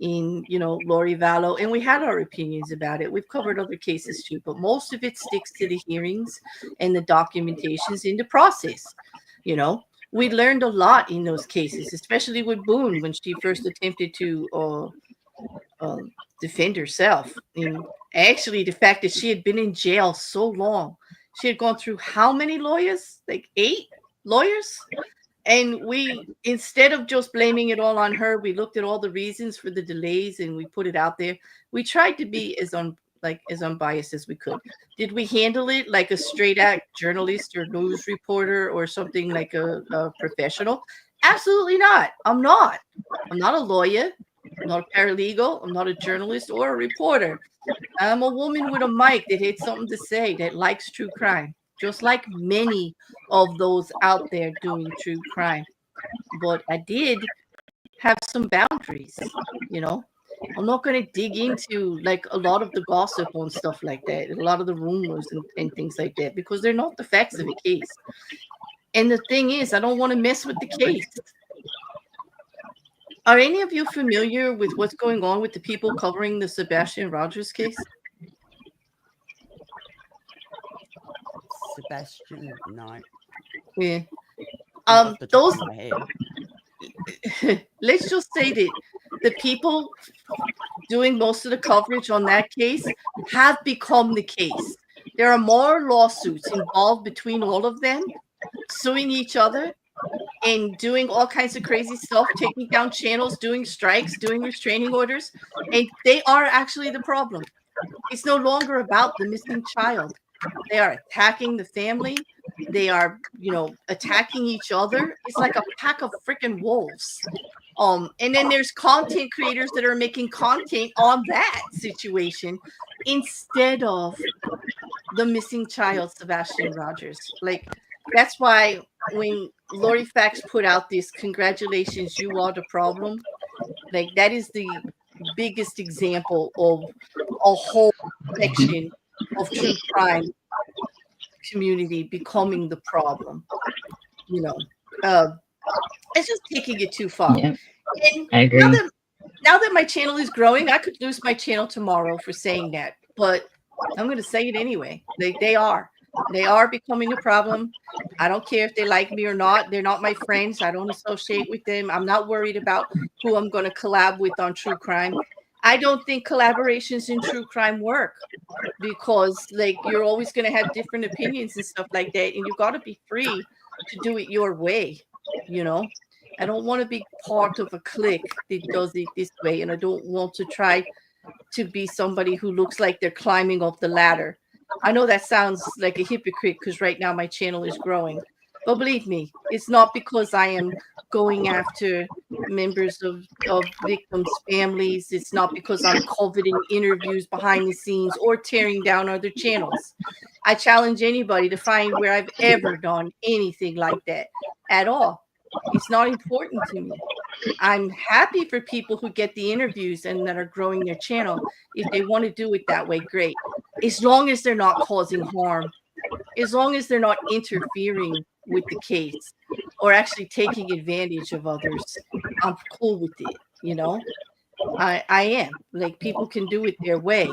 in, Lori Vallow, and we had our opinions about it. We've covered other cases too, but most of it sticks to the hearings and the documentations in the process. We learned a lot in those cases, especially with Boone when she first attempted to defend herself. And actually, the fact that she had been in jail so long, she had gone through how many lawyers? Like 8 lawyers? And we, instead of just blaming it all on her, we looked at all the reasons for the delays and we put it out there. We tried to be as unbiased as we could. Did we handle it like a straight act journalist or news reporter or something like a professional? Absolutely not. I'm not a lawyer. I'm not a paralegal. I'm not a journalist or a reporter. I'm a woman with a mic that had something to say, that likes true crime, just like many of those out there doing true crime. But I did have some boundaries, I'm not going to dig into like a lot of the gossip on stuff like that, a lot of the rumors and things like that, because they're not the facts of the case. And the thing is, I don't want to mess with the case. Are any of you familiar with what's going on with the people covering the Sebastian Rogers case? Sebastian, no. Yeah. Those. Let's just say that the people doing most of the coverage on that case have become the case. There are more lawsuits involved between all of them, suing each other and doing all kinds of crazy stuff, taking down channels, doing strikes, doing restraining orders, and they are actually the problem. It's no longer about the missing child. They are attacking the family. They are, attacking each other. It's like a pack of freaking wolves. And then there's content creators that are making content on that situation instead of the missing child, Sebastian Rogers. Like, that's why when Lori Fax put out this, congratulations, you are the problem. Like, that is the biggest example of a whole section of true crime community becoming the problem. It's just taking it too far. Yep. And I agree. Now that my channel is growing, I could lose my channel tomorrow for saying that, but I'm going to say it anyway. They are becoming a problem. I don't care if they like me or not. They're not my friends. I don't associate with them. I'm not worried about who I'm going to collab with on true crime. I don't think collaborations in true crime work because you're always going to have different opinions and stuff like that. And you got to be free to do it your way. I don't want to be part of a clique that does it this way. And I don't want to try to be somebody who looks like they're climbing up the ladder. I know that sounds like a hypocrite because right now my channel is growing. But believe me, it's not because I am going after members of victims' families. It's not because I'm coveting interviews behind the scenes or tearing down other channels. I challenge anybody to find where I've ever done anything like that at all. It's not important to me. I'm happy for people who get the interviews and that are growing their channel. If they want to do it that way, great. As long as they're not causing harm, as long as they're not interfering with the case or actually taking advantage of others. I'm cool with it, you know. I am. Like, people can do it their way.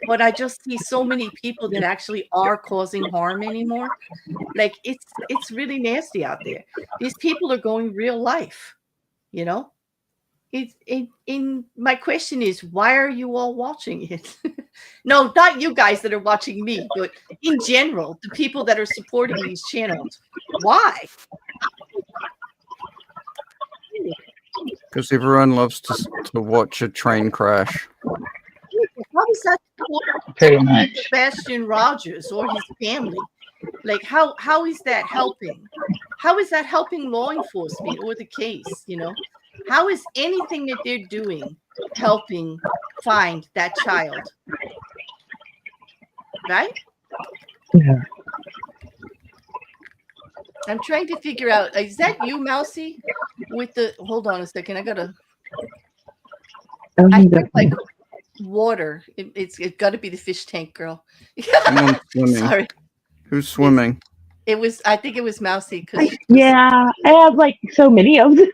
But I just see so many people that actually are causing harm anymore. Like, it's really nasty out there. These people are going real life, you know. In my question is, why are you all watching it? No, not you guys that are watching me, but in general, the people that are supporting these channels. Why? Because everyone loves to watch a train crash. How is that Pretty much. Sebastian Rogers or his family? Like, how is that helping? How is that helping law enforcement or the case? You know, how is anything that they're doing helping find that child? Right? Yeah. I'm trying to figure out, is that you, Mousy? With the, hold on a second, I hear like water. It's got to be the fish tank girl. Someone's swimming. Sorry. Who's swimming? I think it was Mousy. Yeah, I have like so many of them.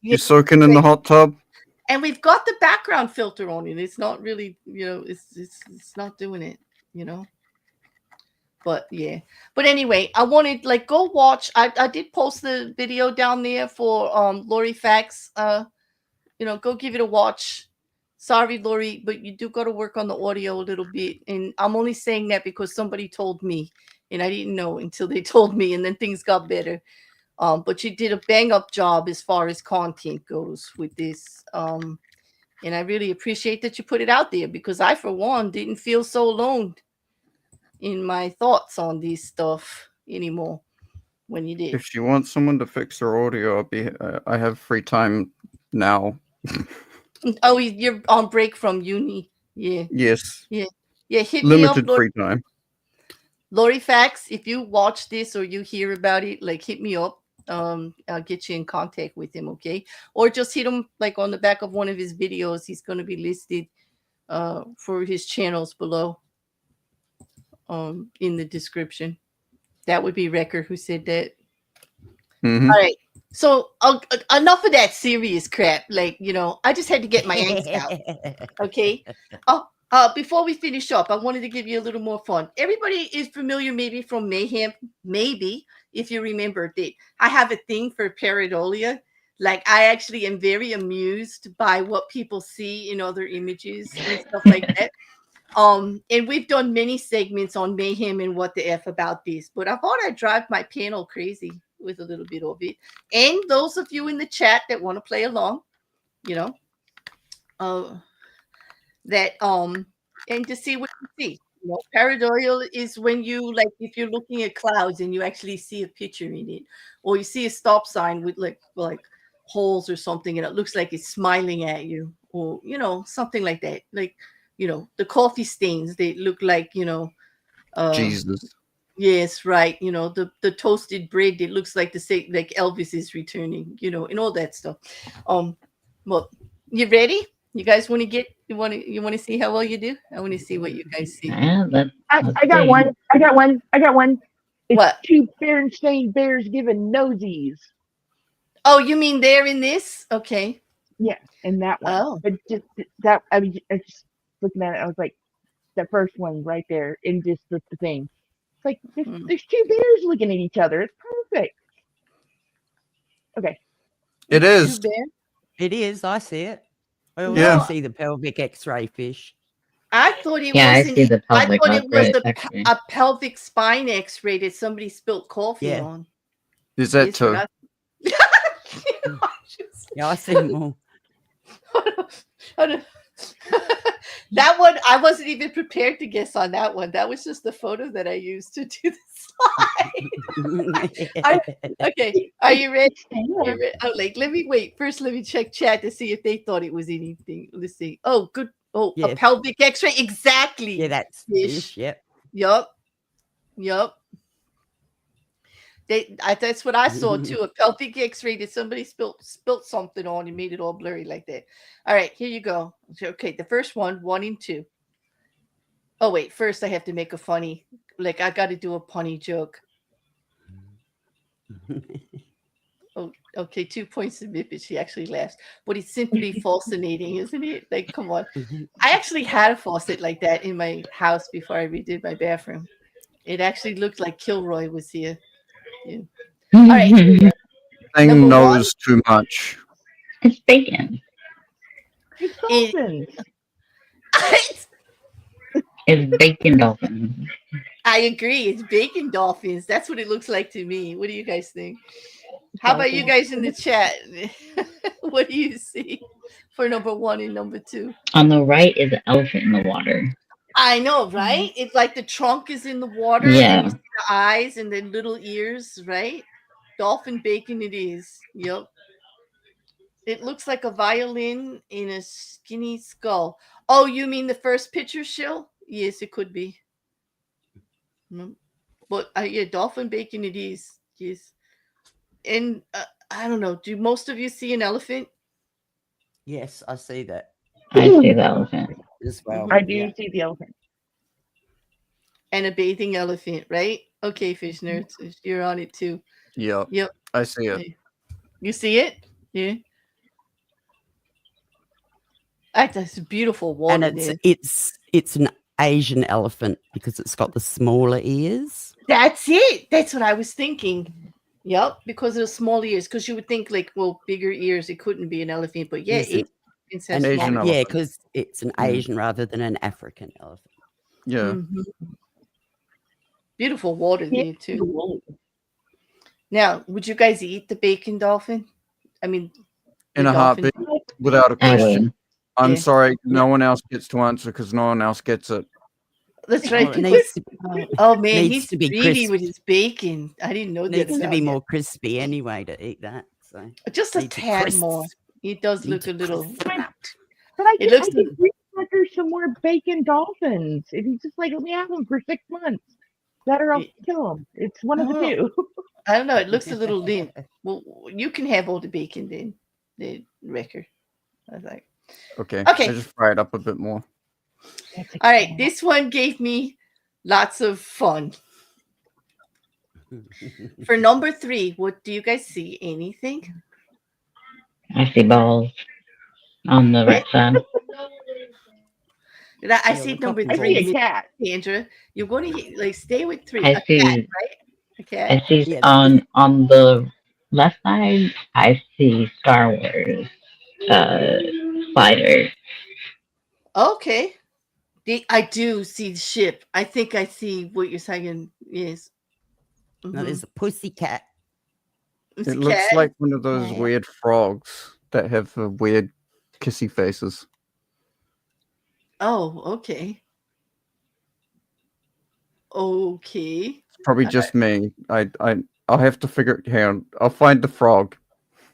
You're soaking in the hot tub? And we've got the background filter on it. It's not really, you know, it's not doing it, you know. But yeah. But anyway, I wanted, like, go watch. I did post the video down there for Lori Fax. You know, go give it a watch. Sorry, Lori, but you do got to work on the audio a little bit. And I'm only saying that because somebody told me, and I didn't know until they told me, and then things got better. But you did a bang up job as far as content goes with this. And I really appreciate that you put it out there, because I, for one, didn't feel so alone in my thoughts on this stuff anymore when you did. If she wants someone to fix her audio, I have free time now. Oh, you're on break from uni. Yeah. Yes. Yeah. Yeah. Hit Limited me up, free time. Lori Fax. If you watch this or you hear about it, like, hit me up. I'll get you in contact with him, okay? Or just hit him like on the back of one of his videos. He's going to be listed for his channels below in the description. That would be Wrecker who said that. Mm-hmm. All right. So enough of that serious crap. Like, you know, I just had to get my angst out. Okay. Before we finish up, I wanted to give you a little more fun. Everybody is familiar, maybe from Mayhem, maybe, if you remember that I have a thing for pareidolia. Like, I actually am very amused by what people see in other images and stuff like that. And we've done many segments on Mayhem and What the F about this, but I thought I'd drive my panel crazy with a little bit of it. And those of you in the chat that want to play along, you know, and to see what you see. You know, pareidolia is when you, like, if you're looking at clouds and you actually see a picture in it, or you see a stop sign with like holes or something, and it looks like it's smiling at you, or, you know, something like that. Like, you know, the coffee stains, they look like, you know, Jesus. Yes, right. You know, the toasted bread, it looks like like Elvis is returning, you know, and all that stuff. Well, you ready? You guys want to see how well you do? I want to see what you guys see. I got one. I got one. It's what? Two Berenstain Bears giving nosies. Oh, you mean they're in this? Okay. Yeah, in that one. Oh. But just that, I just looking at it, I was like, that first one right there, in just the thing. It's like, there's two bears looking at each other. It's perfect. Okay. It is. It is. I see it. I also see the pelvic X-ray fish. I thought it was a pelvic spine X-ray that somebody spilled coffee on. Is that too? Yeah, I see more. That one, I wasn't even prepared to guess on that one. That was just the photo that I used to do the slide. Okay, are you ready? Oh, like, let me wait. First, let me check chat to see if they thought it was anything. Let's see. Oh, good. Oh, a pelvic X-ray. Exactly. Yeah, that's fish. Yep. Yup. That's what I saw too. A pelvic X-ray that somebody spilt something on and made it all blurry like that. All right, here you go. Okay, the first one, 1 and 2. Oh wait, first I have to make a funny, like, I got to do a punny joke. Oh, okay, 2 points to Mippet. She actually laughs. But it's simply fascinating, isn't it? Like, come on. I actually had a faucet like that in my house before I redid my bathroom. It actually looked like Kilroy was here. Yeah. All right. Thing Number knows too much. It's bacon. It's dolphins. It's bacon dolphins. I agree. It's bacon dolphins. That's what it looks like to me. What do you guys think? How about you guys in the chat? What do you see for number 1 and number 2? On the right is an elephant in the water. I know, right? It's like the trunk is in the water, Yeah. and you see the eyes and the little ears, right? Dolphin bacon it is. Yep. It looks like a violin in a skinny skull. Oh, you mean the first picture, Shill? Yes, it could be. But yeah, dolphin bacon it is. Yes. And I don't know. Do most of you see an elephant? Yes, I see that I see the elephant. as well. I do see the elephant. And a bathing elephant, right? Okay, fish nerds, you're on it too. Yep. Yep. I see it. You see it? Yeah. That's a beautiful water. And it's an Asian elephant because it's got the smaller ears. That's it. That's what I was thinking. Yep, because of the small ears. Because you would think, like, well, bigger ears, it couldn't be an elephant. But yeah, it's an Asian elephant. Yeah, because it's an Asian rather than an African elephant. Yeah. Beautiful water there too. Now, would you guys eat the bacon dolphin? I mean, in a heartbeat, without a question. I'm sorry, no one else gets to answer because no one else gets it. That's right. Oh man, he's greedy with his bacon. I didn't know that. Needs to be more crispy anyway to eat that. So just a tad more. It does look a little. But I can record some more bacon dolphins. If you just like let me have them for 6 months, better I'll kill them. It's one of the two. I don't know. It looks a little limp. Well, you can have all the bacon then, the record. I was like, okay. I just fry it up a bit more. All right, this one gave me lots of fun. For number 3, what do you guys see? Anything? I see balls on the right side. I see number 3. I see a cat. Sandra, you're going to like stay with 3. I see, cat, right? A cat. I see on the left side. I see Star Wars spider. Okay. I do see the ship. I think I see what you're saying. Yes. No, there's a pussy cat. It looks like one of those weird frogs that have weird kissy faces. Oh, okay. Okay. It's probably just me. I'll have to figure it out. I'll find the frog.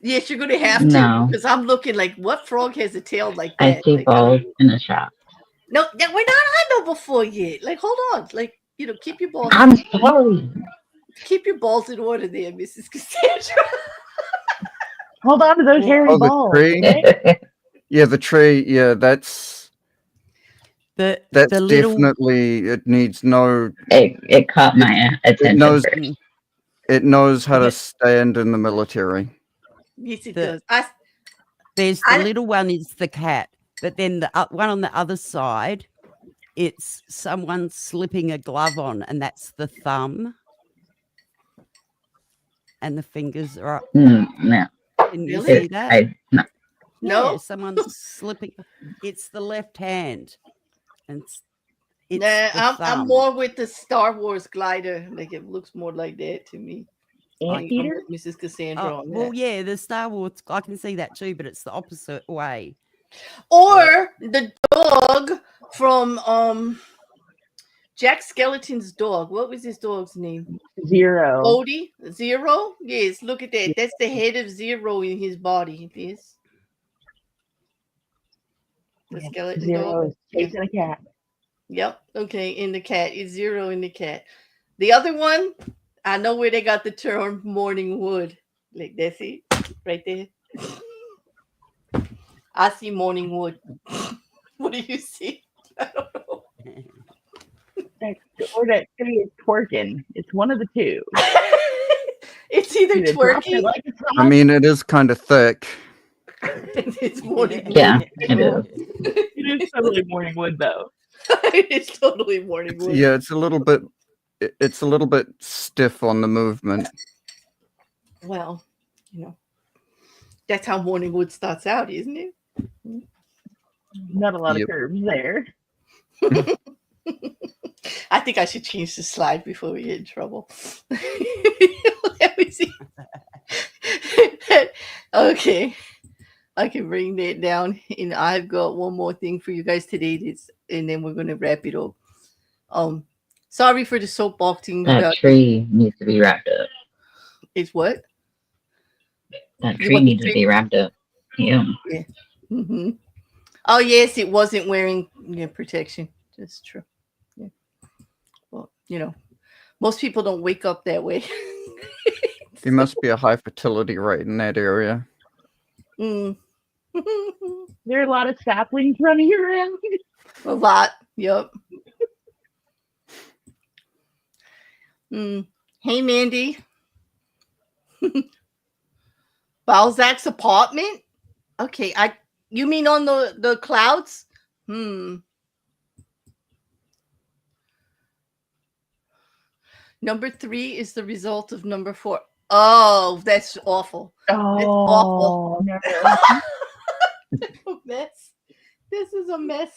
Yes, you're gonna have to because I'm looking like what frog has a tail like that? I see balls in a shop. No, we're not on number 4 yet. Like, hold on. Like, keep your balls. I'm sorry. Keep your balls in order there, Mrs. Cassandra. Hold on to those hairy balls. The tree. Yeah, the tree. Yeah, that's definitely. It needs no. It caught my attention. It knows how to stand in the military. Yes, it does. There's the little one is the cat, but then the one on the other side, it's someone slipping a glove on, and that's the thumb. And the fingers are up. No. Can you see that? No. No, someone's slipping. It's the left hand, and I'm more with the Star Wars glider. Like it looks more like that to me. Mrs. Cassandra on that. Well, yeah, the Star Wars. I can see that too, but it's the opposite way. Or the dog from Jack Skellington's dog. What was his dog's name? Zero. Odie? Zero? Yes, look at that. That's the head of Zero in his body. Yes. The skeleton Zero dog. is chasing a cat. Yep. Okay. In the cat. It's Zero in the cat. The other one, I know where they got the term morning wood. Like that's it. Right there. I see morning wood. What do you see? I don't know. Or that tree is twerking. It's one of the two. It's either You drop it twerking. like it's hot. I mean, it is kind of thick. It's morning wood. Yeah, it is. It is totally morning wood, though. It's totally morning wood. Yeah, it's a little bit. It's a little bit stiff on the movement. Well, that's how morning wood starts out, isn't it? Not a lot of curves there. I think I should change the slide before we get in trouble. Let me see. Okay. I can bring that down. And I've got one more thing for you guys today. And then we're going to wrap it up. Sorry for the soapboxing. That tree needs to be wrapped up. It's what? That tree needs to be wrapped up. Yeah. Mm-hmm. Oh, yes, it wasn't wearing protection. That's true. Yeah. Well, most people don't wake up that way. There must be a high fertility rate in that area. Mm. There are a lot of saplings running around. A lot. Yep. Hey, Mandy. Balzac's apartment? Okay, you mean on the clouds? Number 3 is the result of number 4. Oh, that's awful. Oh, that's awful. No. That's a mess. This is a mess.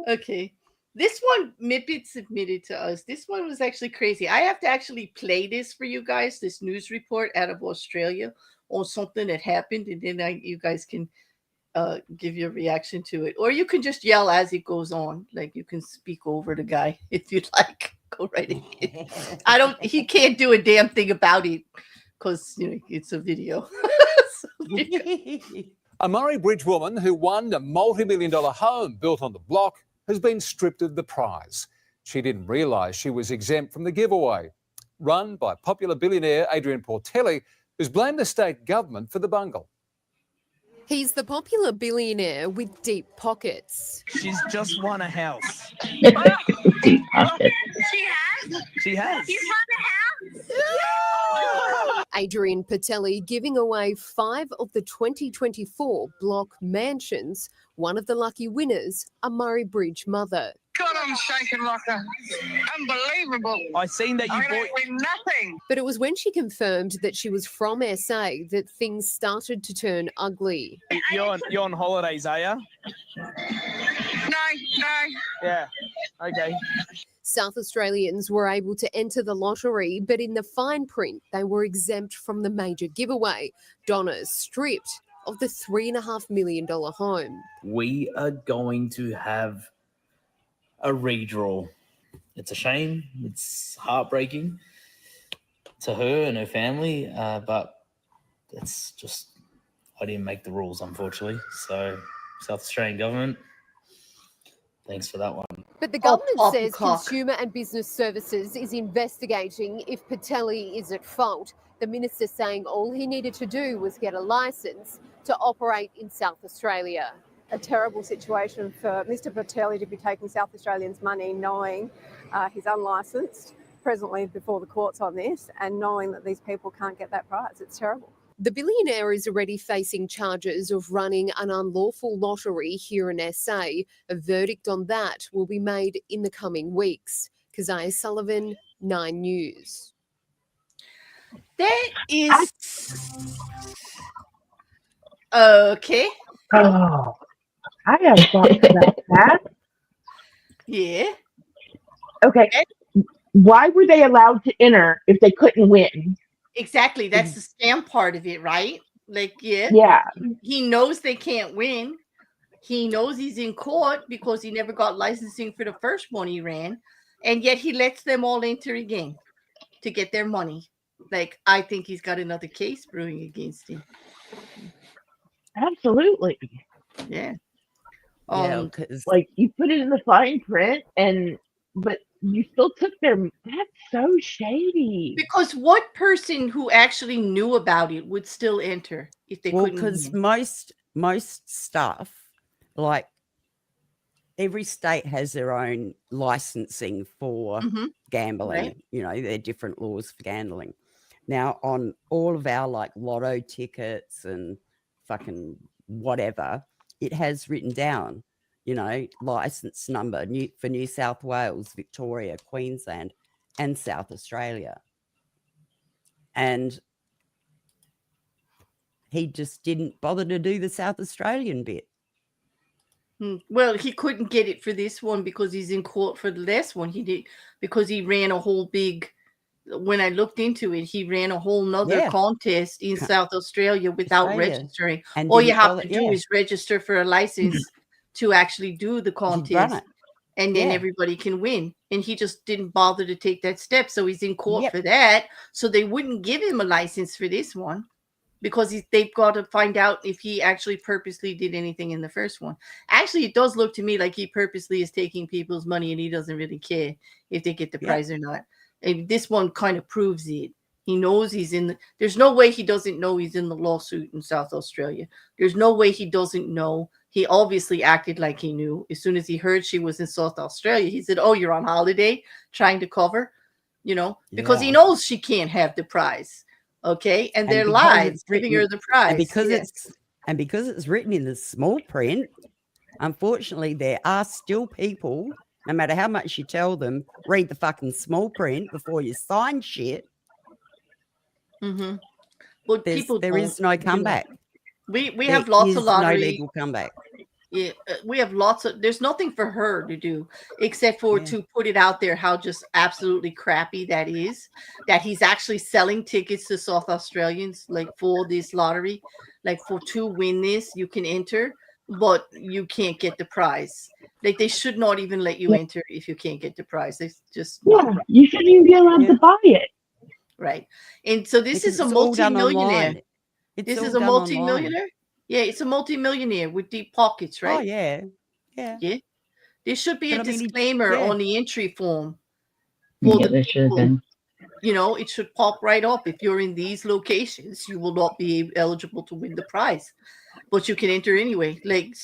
Okay. This one, Mippet submitted to us. This one was actually crazy. I have to actually play this for you guys, this news report out of Australia on something that happened, and then you guys can give your reaction to it. Or you can just yell as it goes on. Like, you can speak over the guy if you'd like. Go right ahead. He can't do a damn thing about it because, it's a video. A Murray Bridge woman who won a multi-million-dollar home built on the block has been stripped of the prize. She didn't realise she was exempt from the giveaway. Run by popular billionaire Adrian Portelli, who's blamed the state government for the bungle. He's the popular billionaire with deep pockets. She's just won a house. Deep pockets. She has. He's won a house. Adrian Portelli giving away 5 of the 2024 block mansions. One of the lucky winners, a Murray Bridge mother. God, I'm shaking like unbelievable. I seen that you bought win nothing. But it was when she confirmed that she was from SA that things started to turn ugly. You're on holidays, are you? No. Yeah. Okay. South Australians were able to enter the lottery, but in the fine print, they were exempt from the major giveaway. Donna's stripped of the $3.5 million home. We are going to have a redraw. It's a shame. It's heartbreaking to her and her family, but it's just, I didn't make the rules, unfortunately. So, South Australian government, thanks for that one. But the government says Consumer and Business Services is investigating if Portelli is at fault. The minister saying all he needed to do was get a licence to operate in South Australia. A terrible situation for Mr. Portelli to be taking South Australians' money, knowing he's unlicensed, presently before the courts on this, and knowing that these people can't get that prize. It's terrible. The billionaire is already facing charges of running an unlawful lottery here in SA. A verdict on that will be made in the coming weeks. Keziah Sullivan, 9 News. That is... Okay. Oh, I have thoughts about that. Yeah. Okay. Why were they allowed to enter if they couldn't win? Exactly. That's the scam part of it, right? Like, Yeah. He knows they can't win. He knows he's in court because he never got licensing for the first one he ran. And yet he lets them all enter again to get their money. Like, I think he's got another case brewing against him. Absolutely. Yeah. Like, you put it in the fine print, but you still took their. That's so shady. Because what person who actually knew about it would still enter if they couldn't? Because most stuff, like every state has their own licensing for gambling. Right. You know, there are different laws for gambling. Now, on all of our like lotto tickets and fucking whatever, it has written down, license number for New South Wales, Victoria, Queensland, and South Australia. And he just didn't bother to do the South Australian bit. Well, he couldn't get it for this one because he's in court for the last one. He did because he ran a whole big. When I looked into it, he ran a whole nother contest in South Australia without registering. And All you have to do is register for a license to actually do the contest, and then everybody can win. And he just didn't bother to take that step, so he's in court for that. So they wouldn't give him a license for this one. Because they've got to find out if he actually purposely did anything in the first one. Actually, it does look to me like he purposely is taking people's money and he doesn't really care if they get the prize or not. And this one kind of proves it. He knows he's in there's no way he doesn't know he's in the lawsuit in South Australia. There's no way he doesn't know. He obviously acted like he knew. As soon as he heard she was in South Australia, he said, "Oh, you're on holiday trying to cover," because he knows she can't have the prize. Okay, and they're live giving her the prize. And because it's written in the small print, unfortunately, there are still people, no matter how much you tell them, read the fucking small print before you sign shit. Mm-hmm. Well, there is no comeback. We have lots of lottery. No legal comeback. Yeah, we have lots of. There's nothing for her to do except for to put it out there how just absolutely crappy that is. That he's actually selling tickets to South Australians like for this lottery, like to win this you can enter, but you can't get the prize. Like they should not even let you enter if you can't get the prize. It's just you shouldn't even be allowed to buy it. Right, and so this is a multi-millionaire. This is a multi-millionaire. Yeah, it's a multi-millionaire with deep pockets, right? Oh, yeah. There should be a disclaimer on the entry form. It should pop right up. If you're in these locations, you will not be eligible to win the prize. But you can enter anyway. Like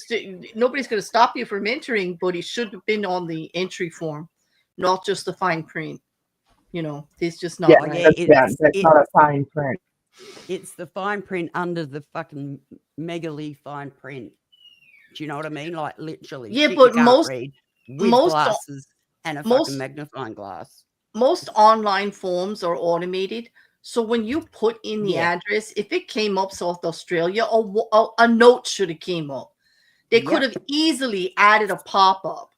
nobody's going to stop you from entering, but it should have been on the entry form, not just the fine print. It's just not right. That's not a fine print. It's the fine print under the fucking megally fine print. Do you know what I mean? Like literally. Yeah, but most glasses and a fucking magnifying glass. Most online forms are automated. So when you put in the address, if it came up South Australia, a note should have came up. They could have easily added a pop-up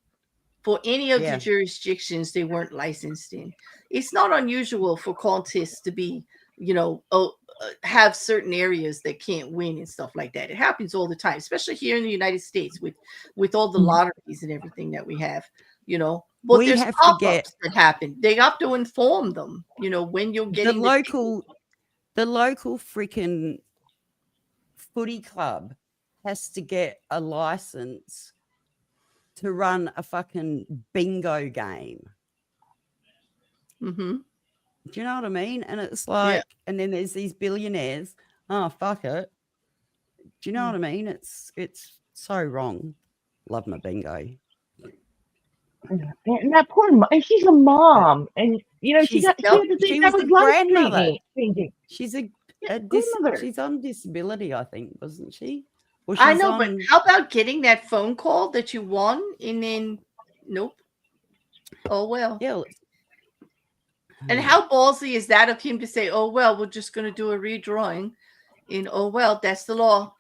for any of the jurisdictions they weren't licensed in. It's not unusual for contests to be, have certain areas that can't win and stuff like that. It happens all the time, especially here in the United States with all the lotteries and everything that we have, But there's pop-ups that happen. They have to inform them, when you're getting the local freaking footy club has to get a license to run a fucking bingo game. Mm-hmm. Do you know what I mean? And it's like, and then there's these billionaires. Oh, fuck it. Do you know what I mean? It's so wrong. Love my bingo. And that poor mom, and she's a mom, and she was a grandmother. She's she's on disability, I think, wasn't she? I know, but how about getting that phone call that you won and then nope. Oh well. Yeah. And how ballsy is that of him to say, "Oh well, we're just going to do a redrawing," oh well, that's the law.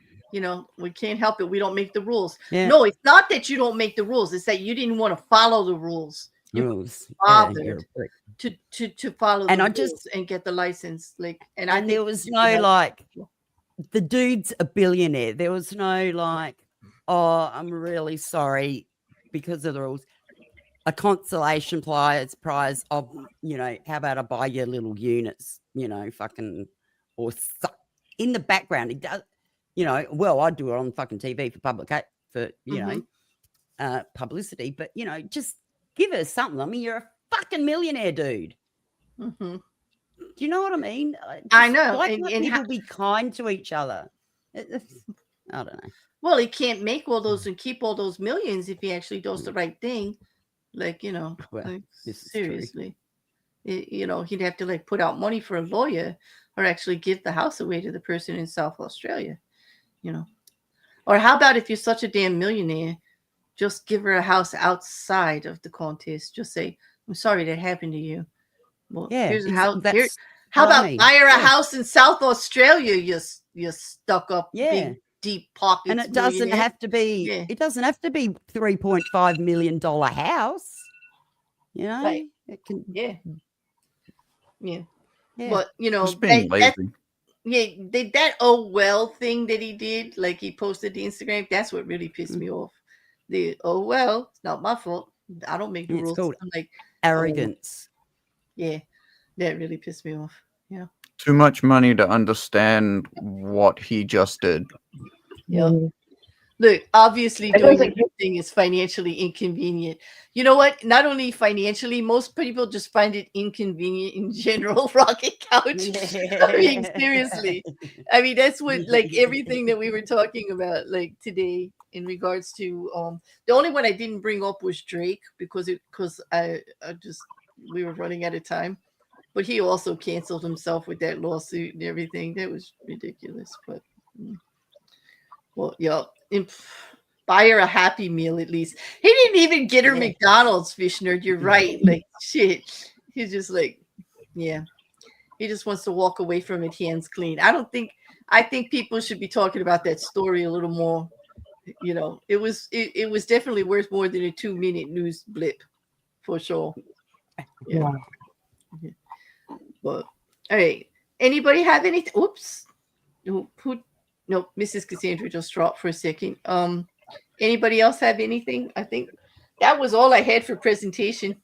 We can't help it. We don't make the rules. Yeah. No, it's not that you don't make the rules. It's that you didn't want to follow the rules. You bothered to follow the rules and get the license. And there was no the dude's a billionaire. There was no oh, I'm really sorry because of the rules. A consolation prize of, how about I buy you little units, fucking, or in the background. It does, I'd do it on fucking TV for publicity, but, just give her something. I mean, you're a fucking millionaire, dude. Mm-hmm. Do you know what I mean? I know. Why can't people be kind to each other? I don't know. Well, he can't make all those and keep all those millions if he actually does the right thing. Seriously. You know, he'd have to like put out money for a lawyer or actually give the house away to the person in South Australia, you know. Or how about if you're such a damn millionaire, just give her a house outside of the contest. Just say, I'm sorry that happened to you. Well, Yeah, here's a house. that's Here, how what I about mean. buy her a Yeah. house in South Australia, you stuck up Yeah. big deep pockets. And it doesn't millionaire. have to be. Yeah. It doesn't have to be $3.5 million house. You know, Right. it can. Yeah. Yeah. Yeah. But you know, Just being lazy. that oh well thing that he did, like he posted the Instagram, that's what really pissed me off. The oh well, it's not my fault. I don't make the It's rules. called I'm like arrogance. yeah, that really pissed me off. Yeah. Too much money to understand what he just did. Yeah. Look, obviously It doing doesn't- everything is financially inconvenient. You know what? Not only financially, most people just find it inconvenient in general. Rocket couch. I mean, seriously. I mean, that's what like everything that we were talking about like today in regards to the only one I didn't bring up was Drake because I just we were running out of time. But he also canceled himself with that lawsuit and everything. That was ridiculous. But well, yeah. Buy her a Happy Meal at least. He didn't even get her McDonald's, Fish Nerd. You're right. Like shit. He's just like, yeah. He just wants to walk away from it hands clean. I think people should be talking about that story a little more. You know, it was definitely worth more than a 2-minute news blip for sure. Yeah. But all right. Anybody have anything? Oops. Who no, Mrs. Cassandra just dropped for a second. Anybody else have anything? I think that was all I had for presentation.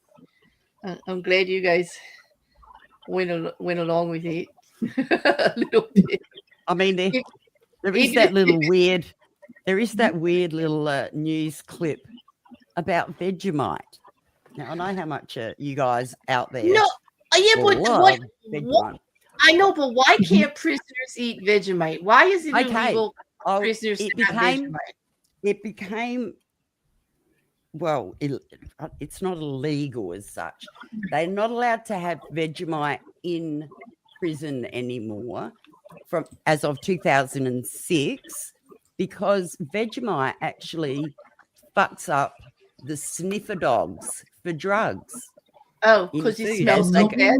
I'm glad you guys went along with it a little bit. I mean, there is that little weird. There is that weird little news clip about Vegemite. Now I know how much you guys out there. No, yeah, but love what? Vegemite. I know, but why can't prisoners eat Vegemite? Why is it Okay. illegal for prisoners to have Vegemite? It became, well, it's not illegal as such. They're not allowed to have Vegemite in prison anymore as of 2006 because Vegemite actually fucks up the sniffer dogs for drugs. Oh, because it smells so bad?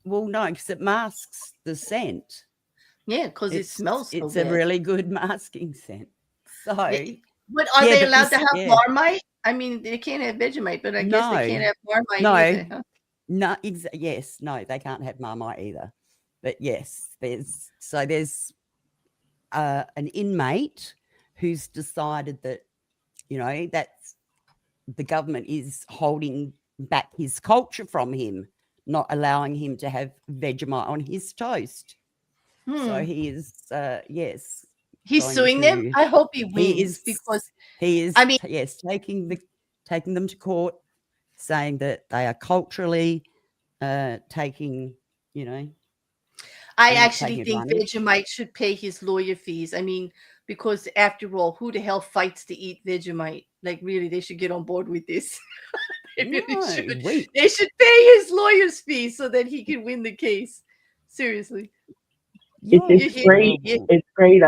Well, no, because it masks the scent. Yeah, because it smells so It's bad. a really good masking scent. So, but are they allowed to have Marmite? I mean, they can't have Vegemite, but I guess they can't have Marmite either. Huh? No, yes, no, they can't have Marmite either. But yes, there's an inmate who's decided that, you know, that's the government is holding back his culture from him, not allowing him to have Vegemite on his toast. So he is, yes. He's suing them. I hope he wins because he is. I mean, yes, taking them to court, saying that they are culturally taking. You know, I actually think Vegemite should pay his lawyer fees. I mean, because after all, who the hell fights to eat Vegemite? Like, really, they should get on board with this. They really should. They should pay his lawyer's fees so that he can win the case. Seriously. It's great. It's great.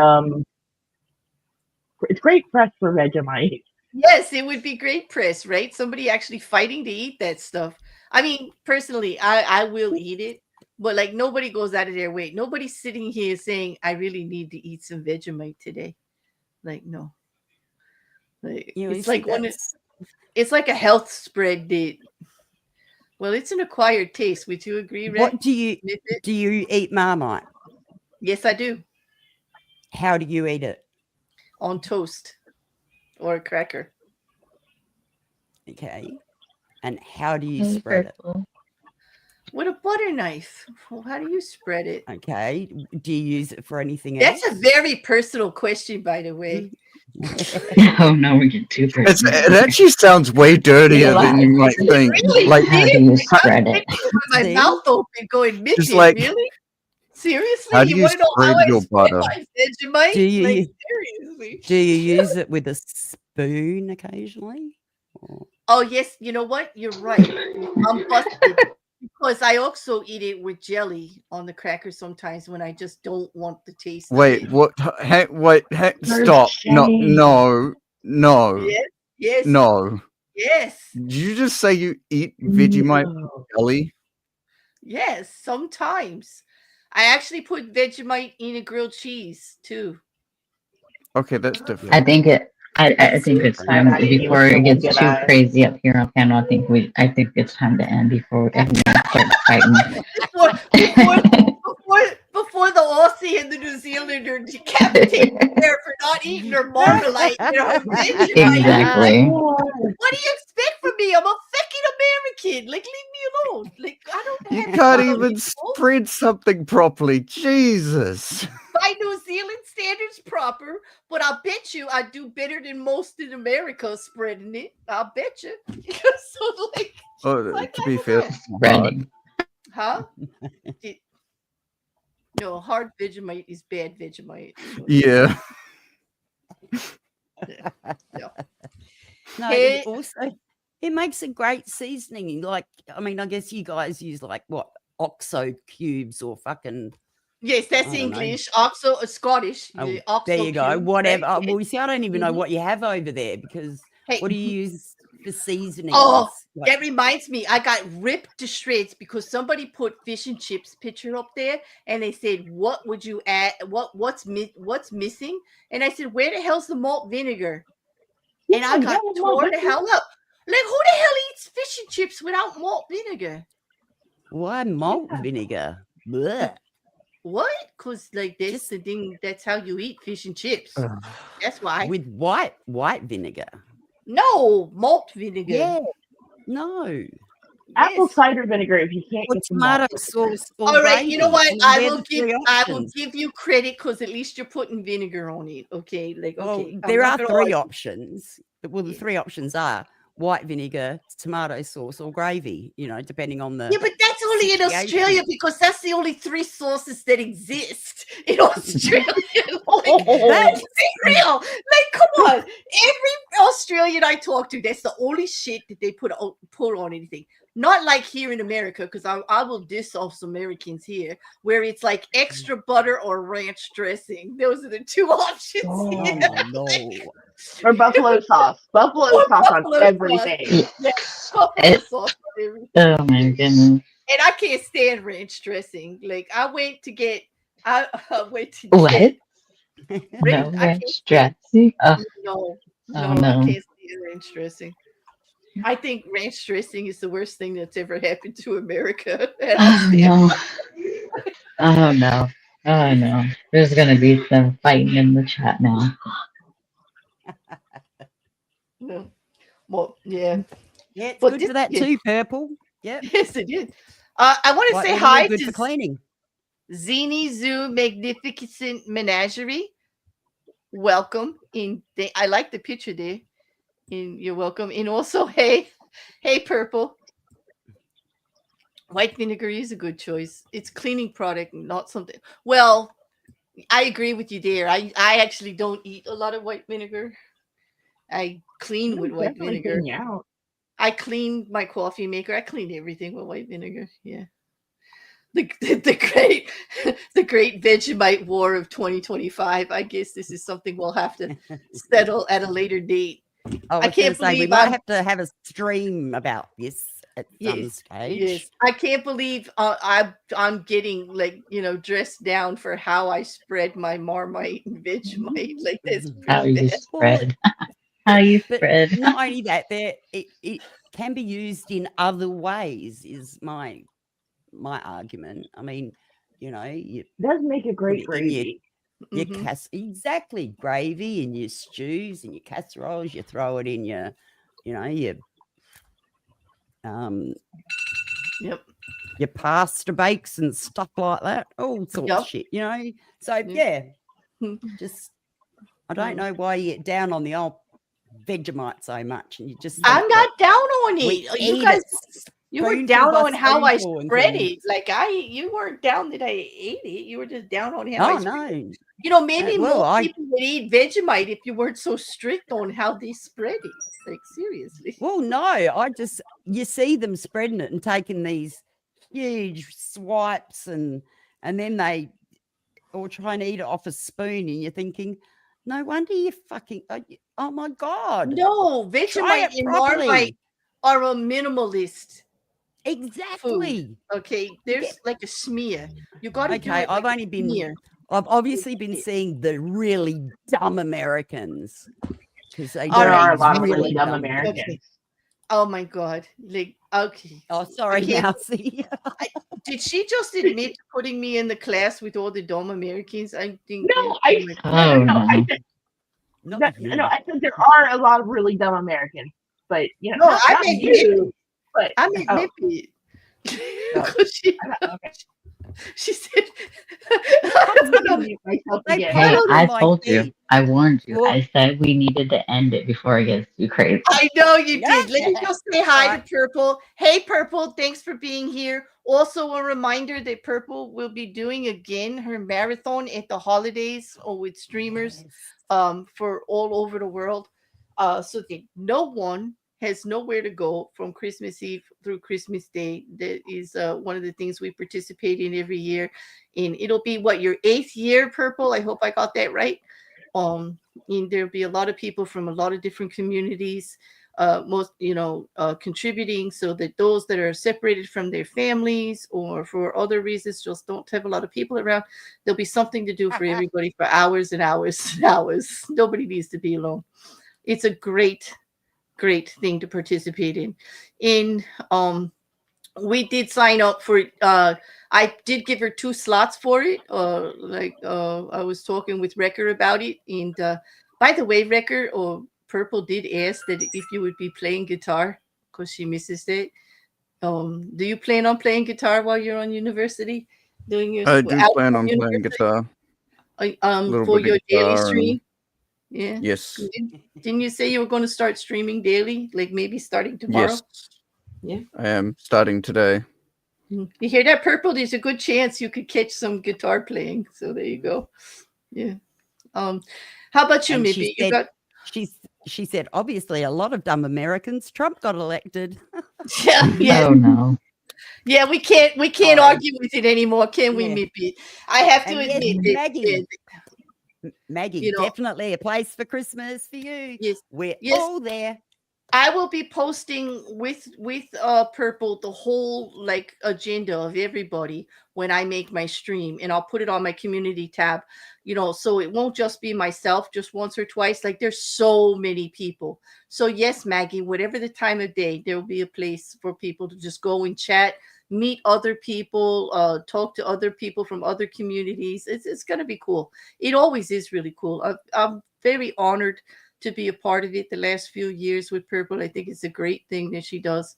It's great press for Vegemite. Yes, it would be great press, right? Somebody actually fighting to eat that stuff. I mean, personally, I will eat it, but like nobody goes out of their way. Nobody's sitting here saying, "I really need to eat some Vegemite today." Like, no. Like, it's like it's like a health spread that. Well, it's an acquired taste. Would you agree, Ray? What do you eat Marmite? Yes, I do. How do you eat it? On toast or a cracker. Okay. And how do you spread it? With a butter knife. Well, how do you spread it? Okay. Do you use it for anything else? That's a very personal question, by the way. Oh no, we get too personal. It actually sounds way dirtier than you might think. Really? Like, how do you spread it? My mouth open, going midget. Just like, really? Seriously? how do you want to know how spread I your spread butter? my Vegemite? Do you Like, seriously? do you use it with a spoon occasionally? Or Oh yes, you know what? You're right. I'm busted because I also eat it with jelly on the cracker sometimes when I just don't want the taste of Wait, it. what? Stop! No, no, no, Yes, yes, no. yes, Did you just say you eat Vegemite jelly? yes. Sometimes I actually put Vegemite in a grilled cheese too. Okay, that's I different. think I think it's time before it gets too crazy up here on panel. I think it's time to end before everyone starts fighting. Before the Aussie and the New Zealander decapitate her for not eating her Marmalite and her Vegemite. Exactly. What do you expect from me? I'm a fucking American. Like, leave me alone. Like, I don't You have can't to even spread something properly. Jesus. by New Zealand standards proper, but I'll bet you I do better than most in America spreading it. I'll bet you. So, like, To be fair, Spreading. huh? No, hard Vegemite is bad Vegemite. Yeah. Yeah. No, Hey. it also it makes a great seasoning. Like, I mean, I guess you guys use like what OXO cubes or fucking. Yes, that's English. Oxo, Scottish. Oh, Oxo there you go. cubes, Whatever. right? Well, you see, I don't even know Mhm. what you have over there because Hey. what do you use for seasonings? Oh, Like- that reminds me. I got ripped to shreds because somebody put fish and chips picture up there, and they said, "What would you add? What's missing?" And I said, "Where the hell's the malt vinegar?" And I got tore the hell up. Like, who the hell eats fish and chips without malt vinegar? Why malt vinegar? Blech. What? Because like that's the thing. That's how you eat fish and chips. That's why. With white vinegar. No, malt vinegar. Yeah. No. Apple cider vinegar if you can't Or get the tomato malt. sauce. Or All right, you know what? gravy. I They're will the three give options. you credit because at least you're putting vinegar on it. Okay, like Well, okay. there are gonna three argue. options. Well, the three options are white vinegar, tomato sauce, or gravy. You know, depending on the Yeah, but that's only in situation. Australia because that's the only three sauces that exist in Australia. Like, let's be real. Like, come on. Every Australian I talk to, that's the only shit that they put on anything. Not like here in America, because I will diss off some Americans here, where it's like extra butter or ranch dressing. Those are the two options. Oh here. my lord. Or buffalo sauce. Buffalo sauce on everything. Yeah, buffalo sauce on everything. Oh my goodness. And I can't stand ranch dressing. Like I went to get What? ranch. No I ranch dressing? Oh, no, oh I no. can't stand ranch dressing. I think ranch dressing is the worst thing that's ever happened to America. And I Oh stand no. Oh no. Oh no. There's gonna be some fighting in the chat now. no. Well, yeah. Yeah, it's But good this- for that yeah. too. Purple. Yep. Yes, it is. I want to White say vinegar, hi good to for cleaning. Zini Zoo Magnificent Menagerie. Welcome in. I like the picture there. You're welcome. And also, hey, Purple. White vinegar is a good choice. It's cleaning product, not something. Well, I agree with you there. I actually don't eat a lot of white vinegar. I clean with white Definitely vinegar. clean you out. I clean my coffee maker. I clean everything with white vinegar. Yeah. The great Vegemite war of 2025. I guess this is something we'll have to settle at a later date. I can't say we believe might have to have a stream about this at some Yes, stage. yes. I can't believe I'm getting dressed down for how I spread my Marmite and Vegemite. Like that's How pretty you bad. spread. How you But spread. not only that, it can be used in other ways. Is my argument. I mean, you know, It does make a great put it in gravy. your Mhm. exactly gravy in your stews and your casseroles. You throw it in your, your Yep. your pasta bakes and stuff like that. All sorts Yep. of shit, you know. So Yeah. yeah, just I don't know why you get down on the old Vegemite so much, and you just I'm think not that down on we it. You eat guys, it. You were spoon down full on how I spoonful and spread things. it. Like you weren't down that I ate it. You were just down on how I Oh spread it. no. You know, maybe Well, more I people would eat Vegemite if you weren't so strict on how they spread it. Like seriously. well, no, I just you see them spreading it and taking these huge swipes and then they or try and eat it off a spoon and you're thinking, no wonder you fucking oh my god. No, Try Vegemite it and properly. Marmite are a minimalist Exactly. food. Okay, there's like a smear. You got to do Okay, it like I've only a been smear. I've obviously been seeing the really dumb Americans because they All There right, are a do lot of really really dumb dumb things. Americans. okay. Oh my God! Like okay. Oh, sorry, I can't- Mousy. Did she just admit to putting me in the class with all the dumb Americans? I think. No, I my Oh no. I no. said Not no, you. no. I said there are a lot of really dumb Americans, but you know, No, I not meant you. But I meant oh, Mippy. oh, 'Cause okay. she said, I was gonna mute myself They again. Hey, put it I on my told you. feet. I warned you. Well, I said we needed to end it before it gets too crazy. I know you Yeah. did. Let me just say hi Right. to Purple. Hey, Purple, thanks for being here. Also, a reminder that Purple will be doing again her marathon at the holidays or with streamers for all over the world. So that no one has nowhere to go from Christmas Eve through Christmas Day. That is one of the things we participate in every year. And it'll be what, your 8th year, Purple? I hope I got that right. And there'll be a lot of people from a lot of different communities, contributing, so that those that are separated from their families or for other reasons just don't have a lot of people around, there'll be something to do for everybody for hours and hours and hours. Nobody needs to be alone. It's a great thing to participate in. We did sign up for it. I did give her 2 slots for it. I was talking with Wrecker about it. And by the way, Wrecker or Purple did ask that if you would be playing guitar because she misses it. Do you plan on playing guitar while you're on university? I do plan on playing guitar. For your daily stream? Yeah. Yes. Didn't you say you were going to start streaming daily? Like maybe starting tomorrow? Yes. Yeah. I am starting today. You hear that, Purple? There's a good chance you could catch some guitar playing. So there you go. Yeah. How about you, Mippy? You got She said, obviously, a lot of dumb Americans. Trump got elected. yeah. Oh no. Yeah, we can't argue with it anymore, can we, Yeah. Mippy? I have to And yes, admit that Maggie, definitely a place for Christmas for you. Yes, We're yes. all there. I will be posting with Purple the whole like agenda of everybody when I make my stream, and I'll put it on my community tab, so it won't just be myself just once or twice. Like there's so many people. So yes, Maggie, whatever the time of day, there will be a place for people to just go and chat, meet other people, talk to other people from other communities. It's going to be cool. It always is really cool. I'm very honored to be a part of it the last few years with Purple. I think it's a great thing that she does.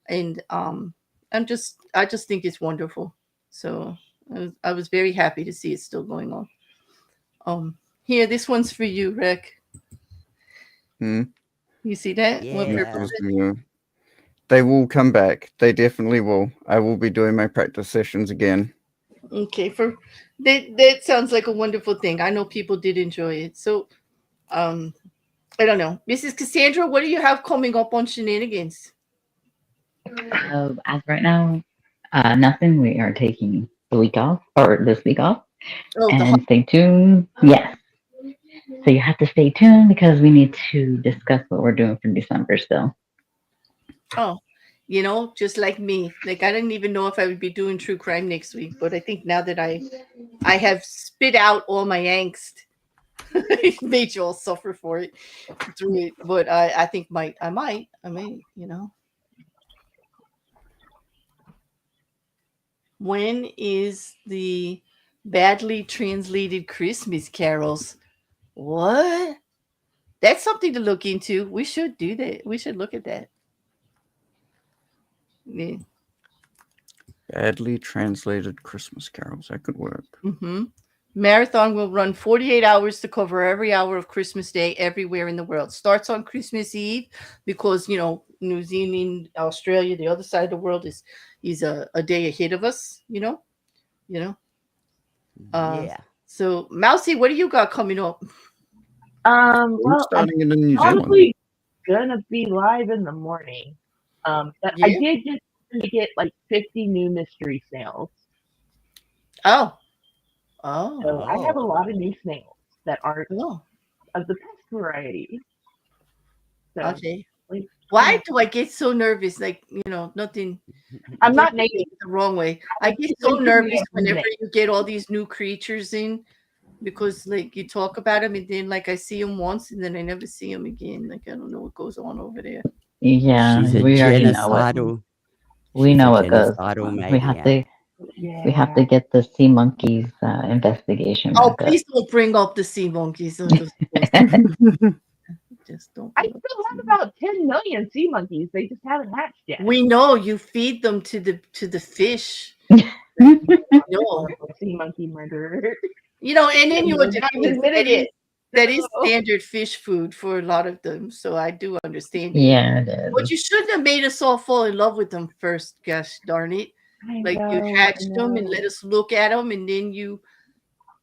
And I just think it's wonderful. So I was very happy to see it still going on. Here, this one's for you, Rick. You see that? Yeah. They will come back. They definitely will. I will be doing my practice sessions again. Okay, that sounds like a wonderful thing. I know people did enjoy it. So I don't know. Mrs. Cassandra, what do you have coming up on Shenanigans? As right now, nothing. We are taking the week off, or this week off. And stay tuned. Yes. So you have to stay tuned because we need to discuss what we're doing for December still. Oh, just like me. Like I didn't even know if I would be doing true crime next week, but I think now that I have spit out all my angst, it made you all suffer for it through it. But I think I might. When is the badly translated Christmas carols? What? That's something to look into. We should do that. We should look at that. Yeah. Badly translated Christmas carols. That could work. Mm-hmm. Marathon will run 48 hours to cover every hour of Christmas Day everywhere in the world. Starts on Christmas Eve because, New Zealand, Australia, the other side of the world he's a day ahead of us. Yeah. So, Mousy, what do you got coming up? I'm Well, I'm starting in New Zealand. probably gonna be live in the morning. But I Yeah. did just get like 50 new mystery snails. Oh. So I have a lot of new snails that aren't Oh. of the pest variety. So, Okay. like, Why do I get so nervous? Like, nothing. I'm not Don't take naming it the wrong way. I get just so mentioned nervous the whenever name. you get all these new creatures in, because like you talk about them and then like I see them once and then I never see them again. Like I don't know what goes on over there. Yeah, She's a we already know it. genocidal. We She's know a what goes. genocidal We have maniac. we have to get the sea monkeys investigation Oh, back up. please don't bring up the sea monkeys. Just don't. I still have about 10 million sea monkeys. They just haven't hatched yet. We know you feed them to the fish. No, sea monkey murderer. And then you I've admitted it. That is standard fish food for a lot of them, so I do understand it. Yeah, it is. But you shouldn't have made us all fall in love with them first, gosh darn it. You hatched them and let us look at them, and then you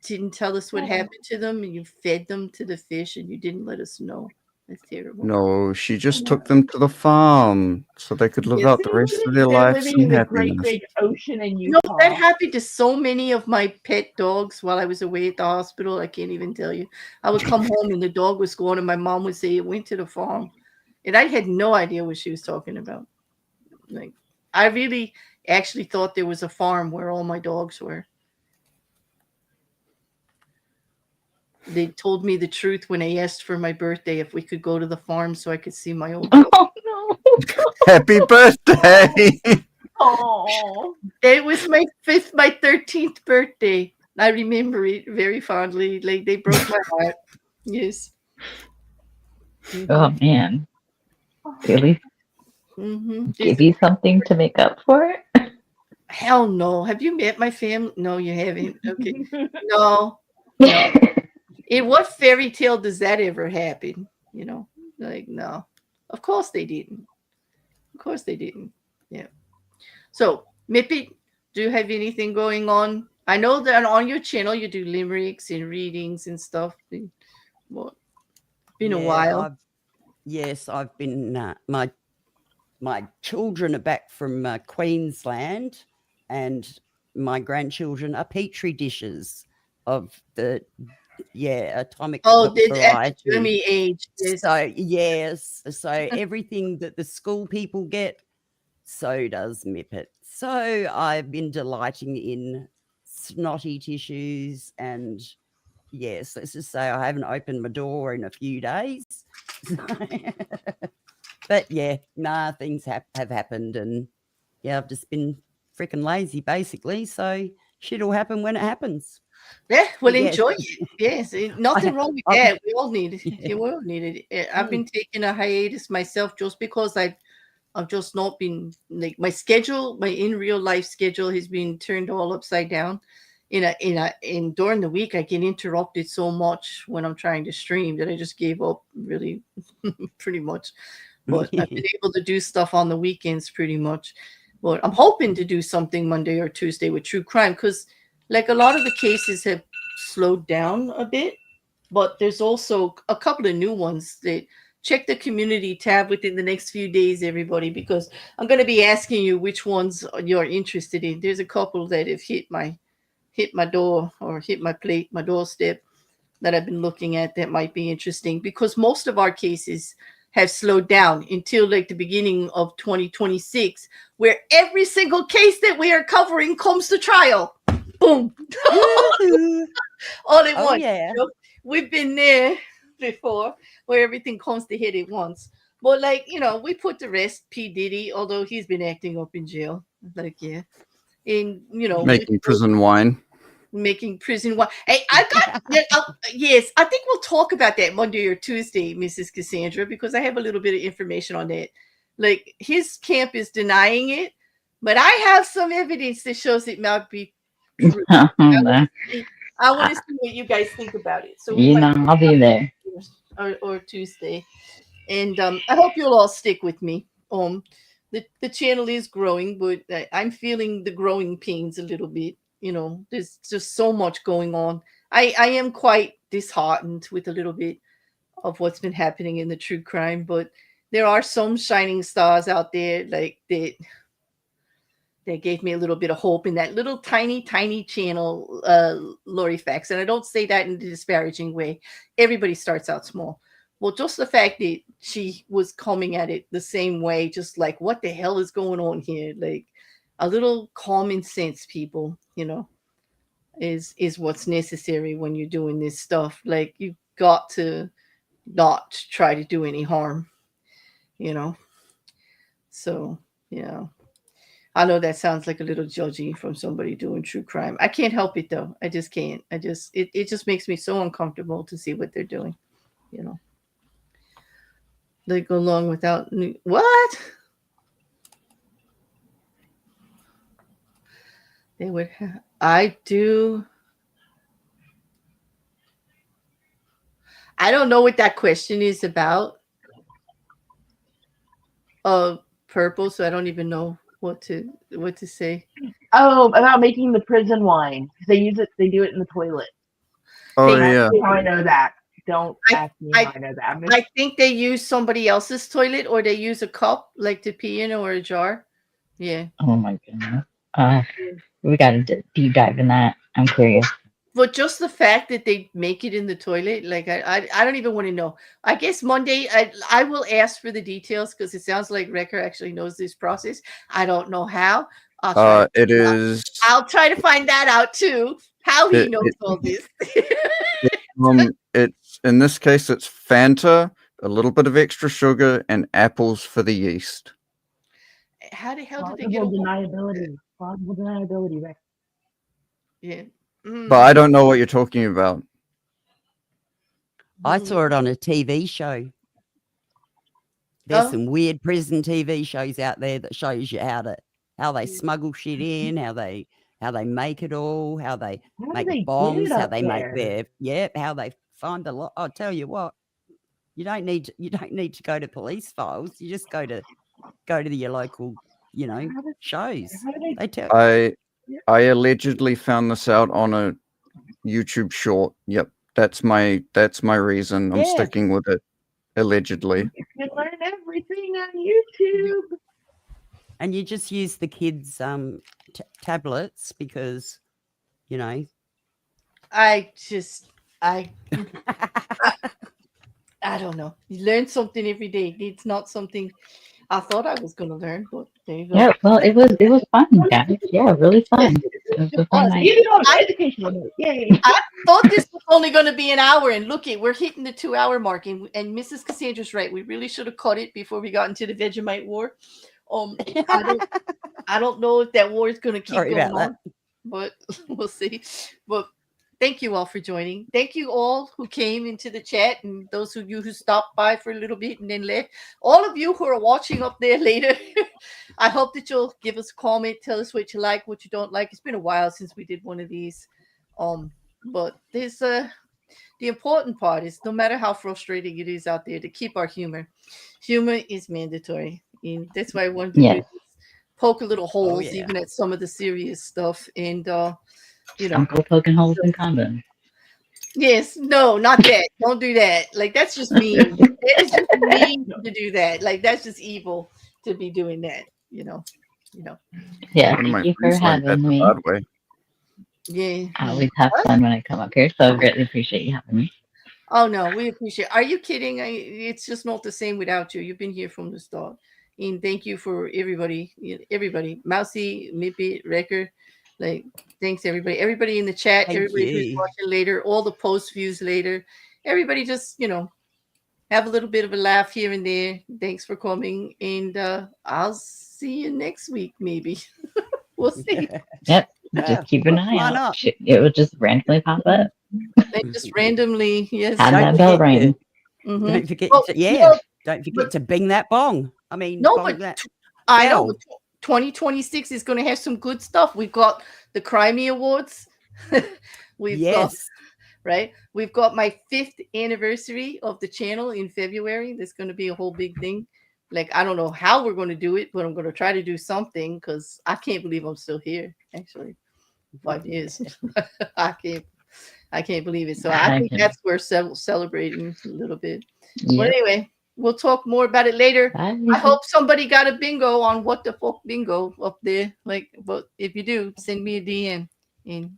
didn't tell us what happened to them, and you fed them to the fish, and you didn't let us know. That's terrible. No, she just took them to the farm so they could live out the rest of their lives living in in the great happiness. big ocean in Utah. That happened to so many of my pet dogs while I was away at the hospital. I can't even tell you. I would come home and the dog was gone, and my mom would say it went to the farm. And I had no idea what she was talking about. Like, I really actually thought there was a farm where all my dogs were. They told me the truth when I asked for my birthday if we could go to the farm so I could see my old dog. Oh no! Happy birthday! Oh, it was my 13th birthday. I remember it very fondly. Like they broke my heart. Yes. Oh man! At least give you something to make up for it. Hell no! Have you met my family? No, you haven't. Okay. No. In what fairy tale does that ever happen? Like no. Of course they didn't. Of course they didn't. Yeah. So, Mippy, do you have anything going on? I know that on your channel you do limericks and readings and stuff. Well, been a while. I've been. My children are back from Queensland, and my grandchildren are petri dishes of the atomic variety. Jimmy age. Yes. So everything that the school people get, so does Mippet. So I've been delighting in snotty tissues, and yes, let's just say I haven't opened my door in a few days. But yeah, things have happened, and I've just been freaking lazy basically. So shit'll happen when it happens. Yeah, well, enjoy it. Yes, nothing wrong with that. We all need it. Yeah. You all need it. I've been taking a hiatus myself just because I've just not been like my schedule, my in real life schedule has been turned all upside down. In during the week, I get interrupted so much when I'm trying to stream that I just gave up really pretty much. But I've been able to do stuff on the weekends pretty much. But I'm hoping to do something Monday or Tuesday with true crime because like a lot of the cases have slowed down a bit, but there's also a couple of new ones that check the community tab within the next few days, everybody, because I'm going to be asking you which ones you're interested in. There's a couple that have hit my door or hit my plate, my doorstep that I've been looking at that might be interesting because most of our cases have slowed down until like the beginning of 2026, where every single case that we are covering comes to trial. Boom. All at once. Yeah. We've been there before where everything comes to hit at once. But like, we put to rest P. Diddy, although he's been acting up in jail. Like, yeah. And, making prison wine. Making prison wine. Hey, I got yes, I think we'll talk about that Monday or Tuesday, Mrs. Cassandra, because I have a little bit of information on that. Like his camp is denying it, but I have some evidence that shows it might be true. I want to see what you guys think about it. So I'll be there. Or Tuesday. And I hope you'll all stick with me. The channel is growing, but I'm feeling the growing pains a little bit. There's just so much going on. I am quite disheartened with a little bit of what's been happening in the true crime, but there are some shining stars out there like that gave me a little bit of hope in that little tiny channel, Lori Fax. And I don't say that in a disparaging way. Everybody starts out small. Well, just the fact that she was coming at it the same way, just like, what the hell is going on here? Like, a little common sense, people, is what's necessary when you're doing this stuff. Like, you've got to not try to do any harm, So, yeah. I know that sounds like a little judgy from somebody doing true crime. I can't help it though. I just can't. It just makes me so uncomfortable to see what they're doing. They go along without what? They would have. I do. I don't know what that question is about. Purple, so I don't even know what to say. Oh, about making the prison wine. They do it in the toilet. Oh, Ask me yeah. how I know that. Don't ask me how I know that. I think they use somebody else's toilet, or they use a cup like to pee in, or a jar. Yeah. Oh my goodness. We got to deep dive in that. I'm curious. But just the fact that they make it in the toilet, like I don't even want to know. I guess Monday I will ask for the details, because it sounds like Wrecker actually knows this process. I don't know how. I'll try to find that out too. How he knows all this. It's in this case it's Fanta, a little bit of extra sugar, and apples for the yeast. How the hell did they get Plausible deniability, Rex. Yeah. But I don't know what you're talking about. I saw it on a TV show. There's some weird prison TV shows out there that shows you how they smuggle shit in, how they make it all, how they make bombs, how they make how they find the lot. I'll tell you what, you don't need to go to police files. You just go to your local, shows. They tell. I allegedly found this out on a YouTube short. Yep, that's my reason. I'm sticking with it. Allegedly. You can learn everything on YouTube. And you just use the kids' tablets because, I don't know. You learn something every day. It's not something I thought I was going to learn, but there you go. Yeah, well, it was fun, guys. Yeah, really fun. It was a fun night. I thought this was only going to be an hour, and look, we're hitting the 2-hour mark, and Mrs. Cassandra's right. We really should have cut it before we got into the Vegemite war. I don't know if that war is going to keep going on, but we'll see. But thank you all for joining. Thank you all who came into the chat, and those of you who stopped by for a little bit and then left. All of you who are watching up there later, I hope that you'll give us a comment, tell us what you like, what you don't like. It's been a while since we did one of these. But there's the important part is, no matter how frustrating it is out there, to keep our humor. Humor is mandatory. And that's why I wanted to do this. Poke a little holes even at some of the serious stuff. And Some people poking holes in condoms. Yes, no, not that. Don't do that. Like, that's just mean. It's just mean to do that. Like, that's just evil to be doing that. Yeah, thank you for having me. Yeah, I always have fun when I come up here, so I greatly appreciate you having me. Oh no, we appreciate. Are you kidding? It's just not the same without you. You've been here from the start, and thank you for everybody. Mousy, Mippy, Wrecker. Like, thanks everybody in the chat, everybody who's watching later, all the post views later, everybody just, have a little bit of a laugh here and there. Thanks for coming, and I'll see you next week, maybe. We'll see. Yep, just keep an eye out. It will just randomly pop up. And just randomly, yes. Have that bell ring. Mm-hmm. Don't forget don't forget to bing that bong. I mean, no, but I know 2026 is going to have some good stuff. We've got the Crimey Awards. We've got my 5th anniversary of the channel in February. There's going to be a whole big thing. Like, I don't know how we're going to do it, but I'm going to try to do something because I can't believe I'm still here. Actually, 5 years. I can't believe it. So I think that's where celebrating a little bit. Yep. But anyway, we'll talk more about it later. I hope somebody got a bingo on what the fuck bingo up there. Like, but if you do, send me a DM. And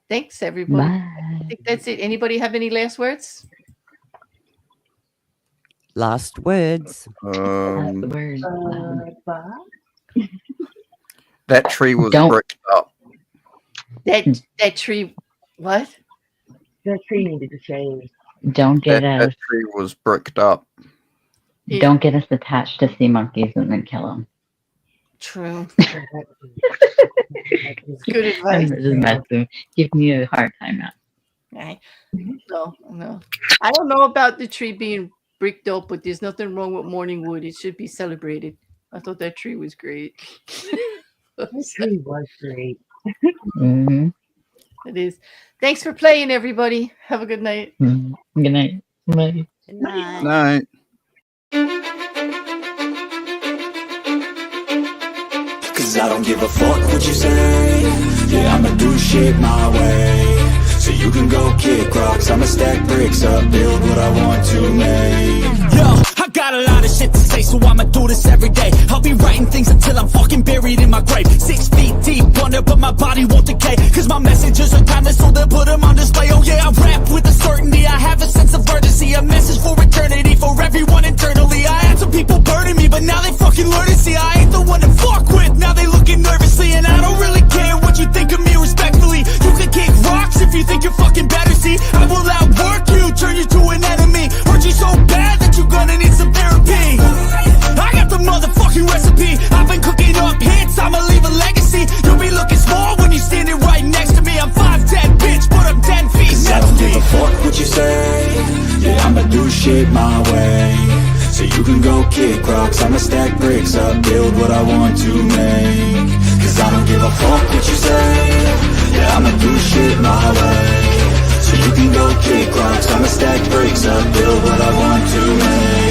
thanks, everybody. Bye. I think that's it. Anybody have any last words? Last words. That tree was bricked up. That tree, what? That tree needed to change. Don't get that tree was bricked up. Don't get us attached to sea monkeys and then kill them. True. Good advice. Give me a hard time now. Right. No. I don't know about the tree being bricked up, but there's nothing wrong with morning wood. It should be celebrated. I thought that tree was great. That tree was great. Mm-hmm. It is. Thanks for playing, everybody. Have a good night. Mm-hmm. Good night. Bye. Good night. Night. Cause I don't give a fuck what you say. Yeah, I'ma do shit my way. So you can go kick rocks, I'ma stack bricks up, build what I want to make. Yo, I got a lot of shit to say, so I'ma do this every day. I'll be writing things until I'm fucking buried in my grave. 6 feet deep under, but my body won't decay. Cause my messages are timeless, so they'll put them on display. Oh yeah, I rap with a certainty, I have a sense of urgency. A message for eternity, for everyone internally. I had some people burning me, but now they fucking learn to see I ain't the one to fuck with. Now they looking nervously, and I don't really care what you think of me respectfully. You can kick rocks if you think you're fucking better, see. I will outwork you, turn you to an enemy. Hurt you so bad that you're gonna need some therapy. I got the motherfucking recipe. I've been cooking up hits, I'ma leave a legacy. You'll be looking small when you're standing right next to me. I'm 5'10", bitch, but I'm 10 feet next to me. I don't give a fuck what you say. Yeah, I'ma do shit my way. So you can go kick rocks, I'ma stack bricks up, build what I want to make. Cause I don't give a fuck what you say. Yeah, I'ma do shit my way. So you can go kick rocks, I'ma stack bricks up, build what I want to make.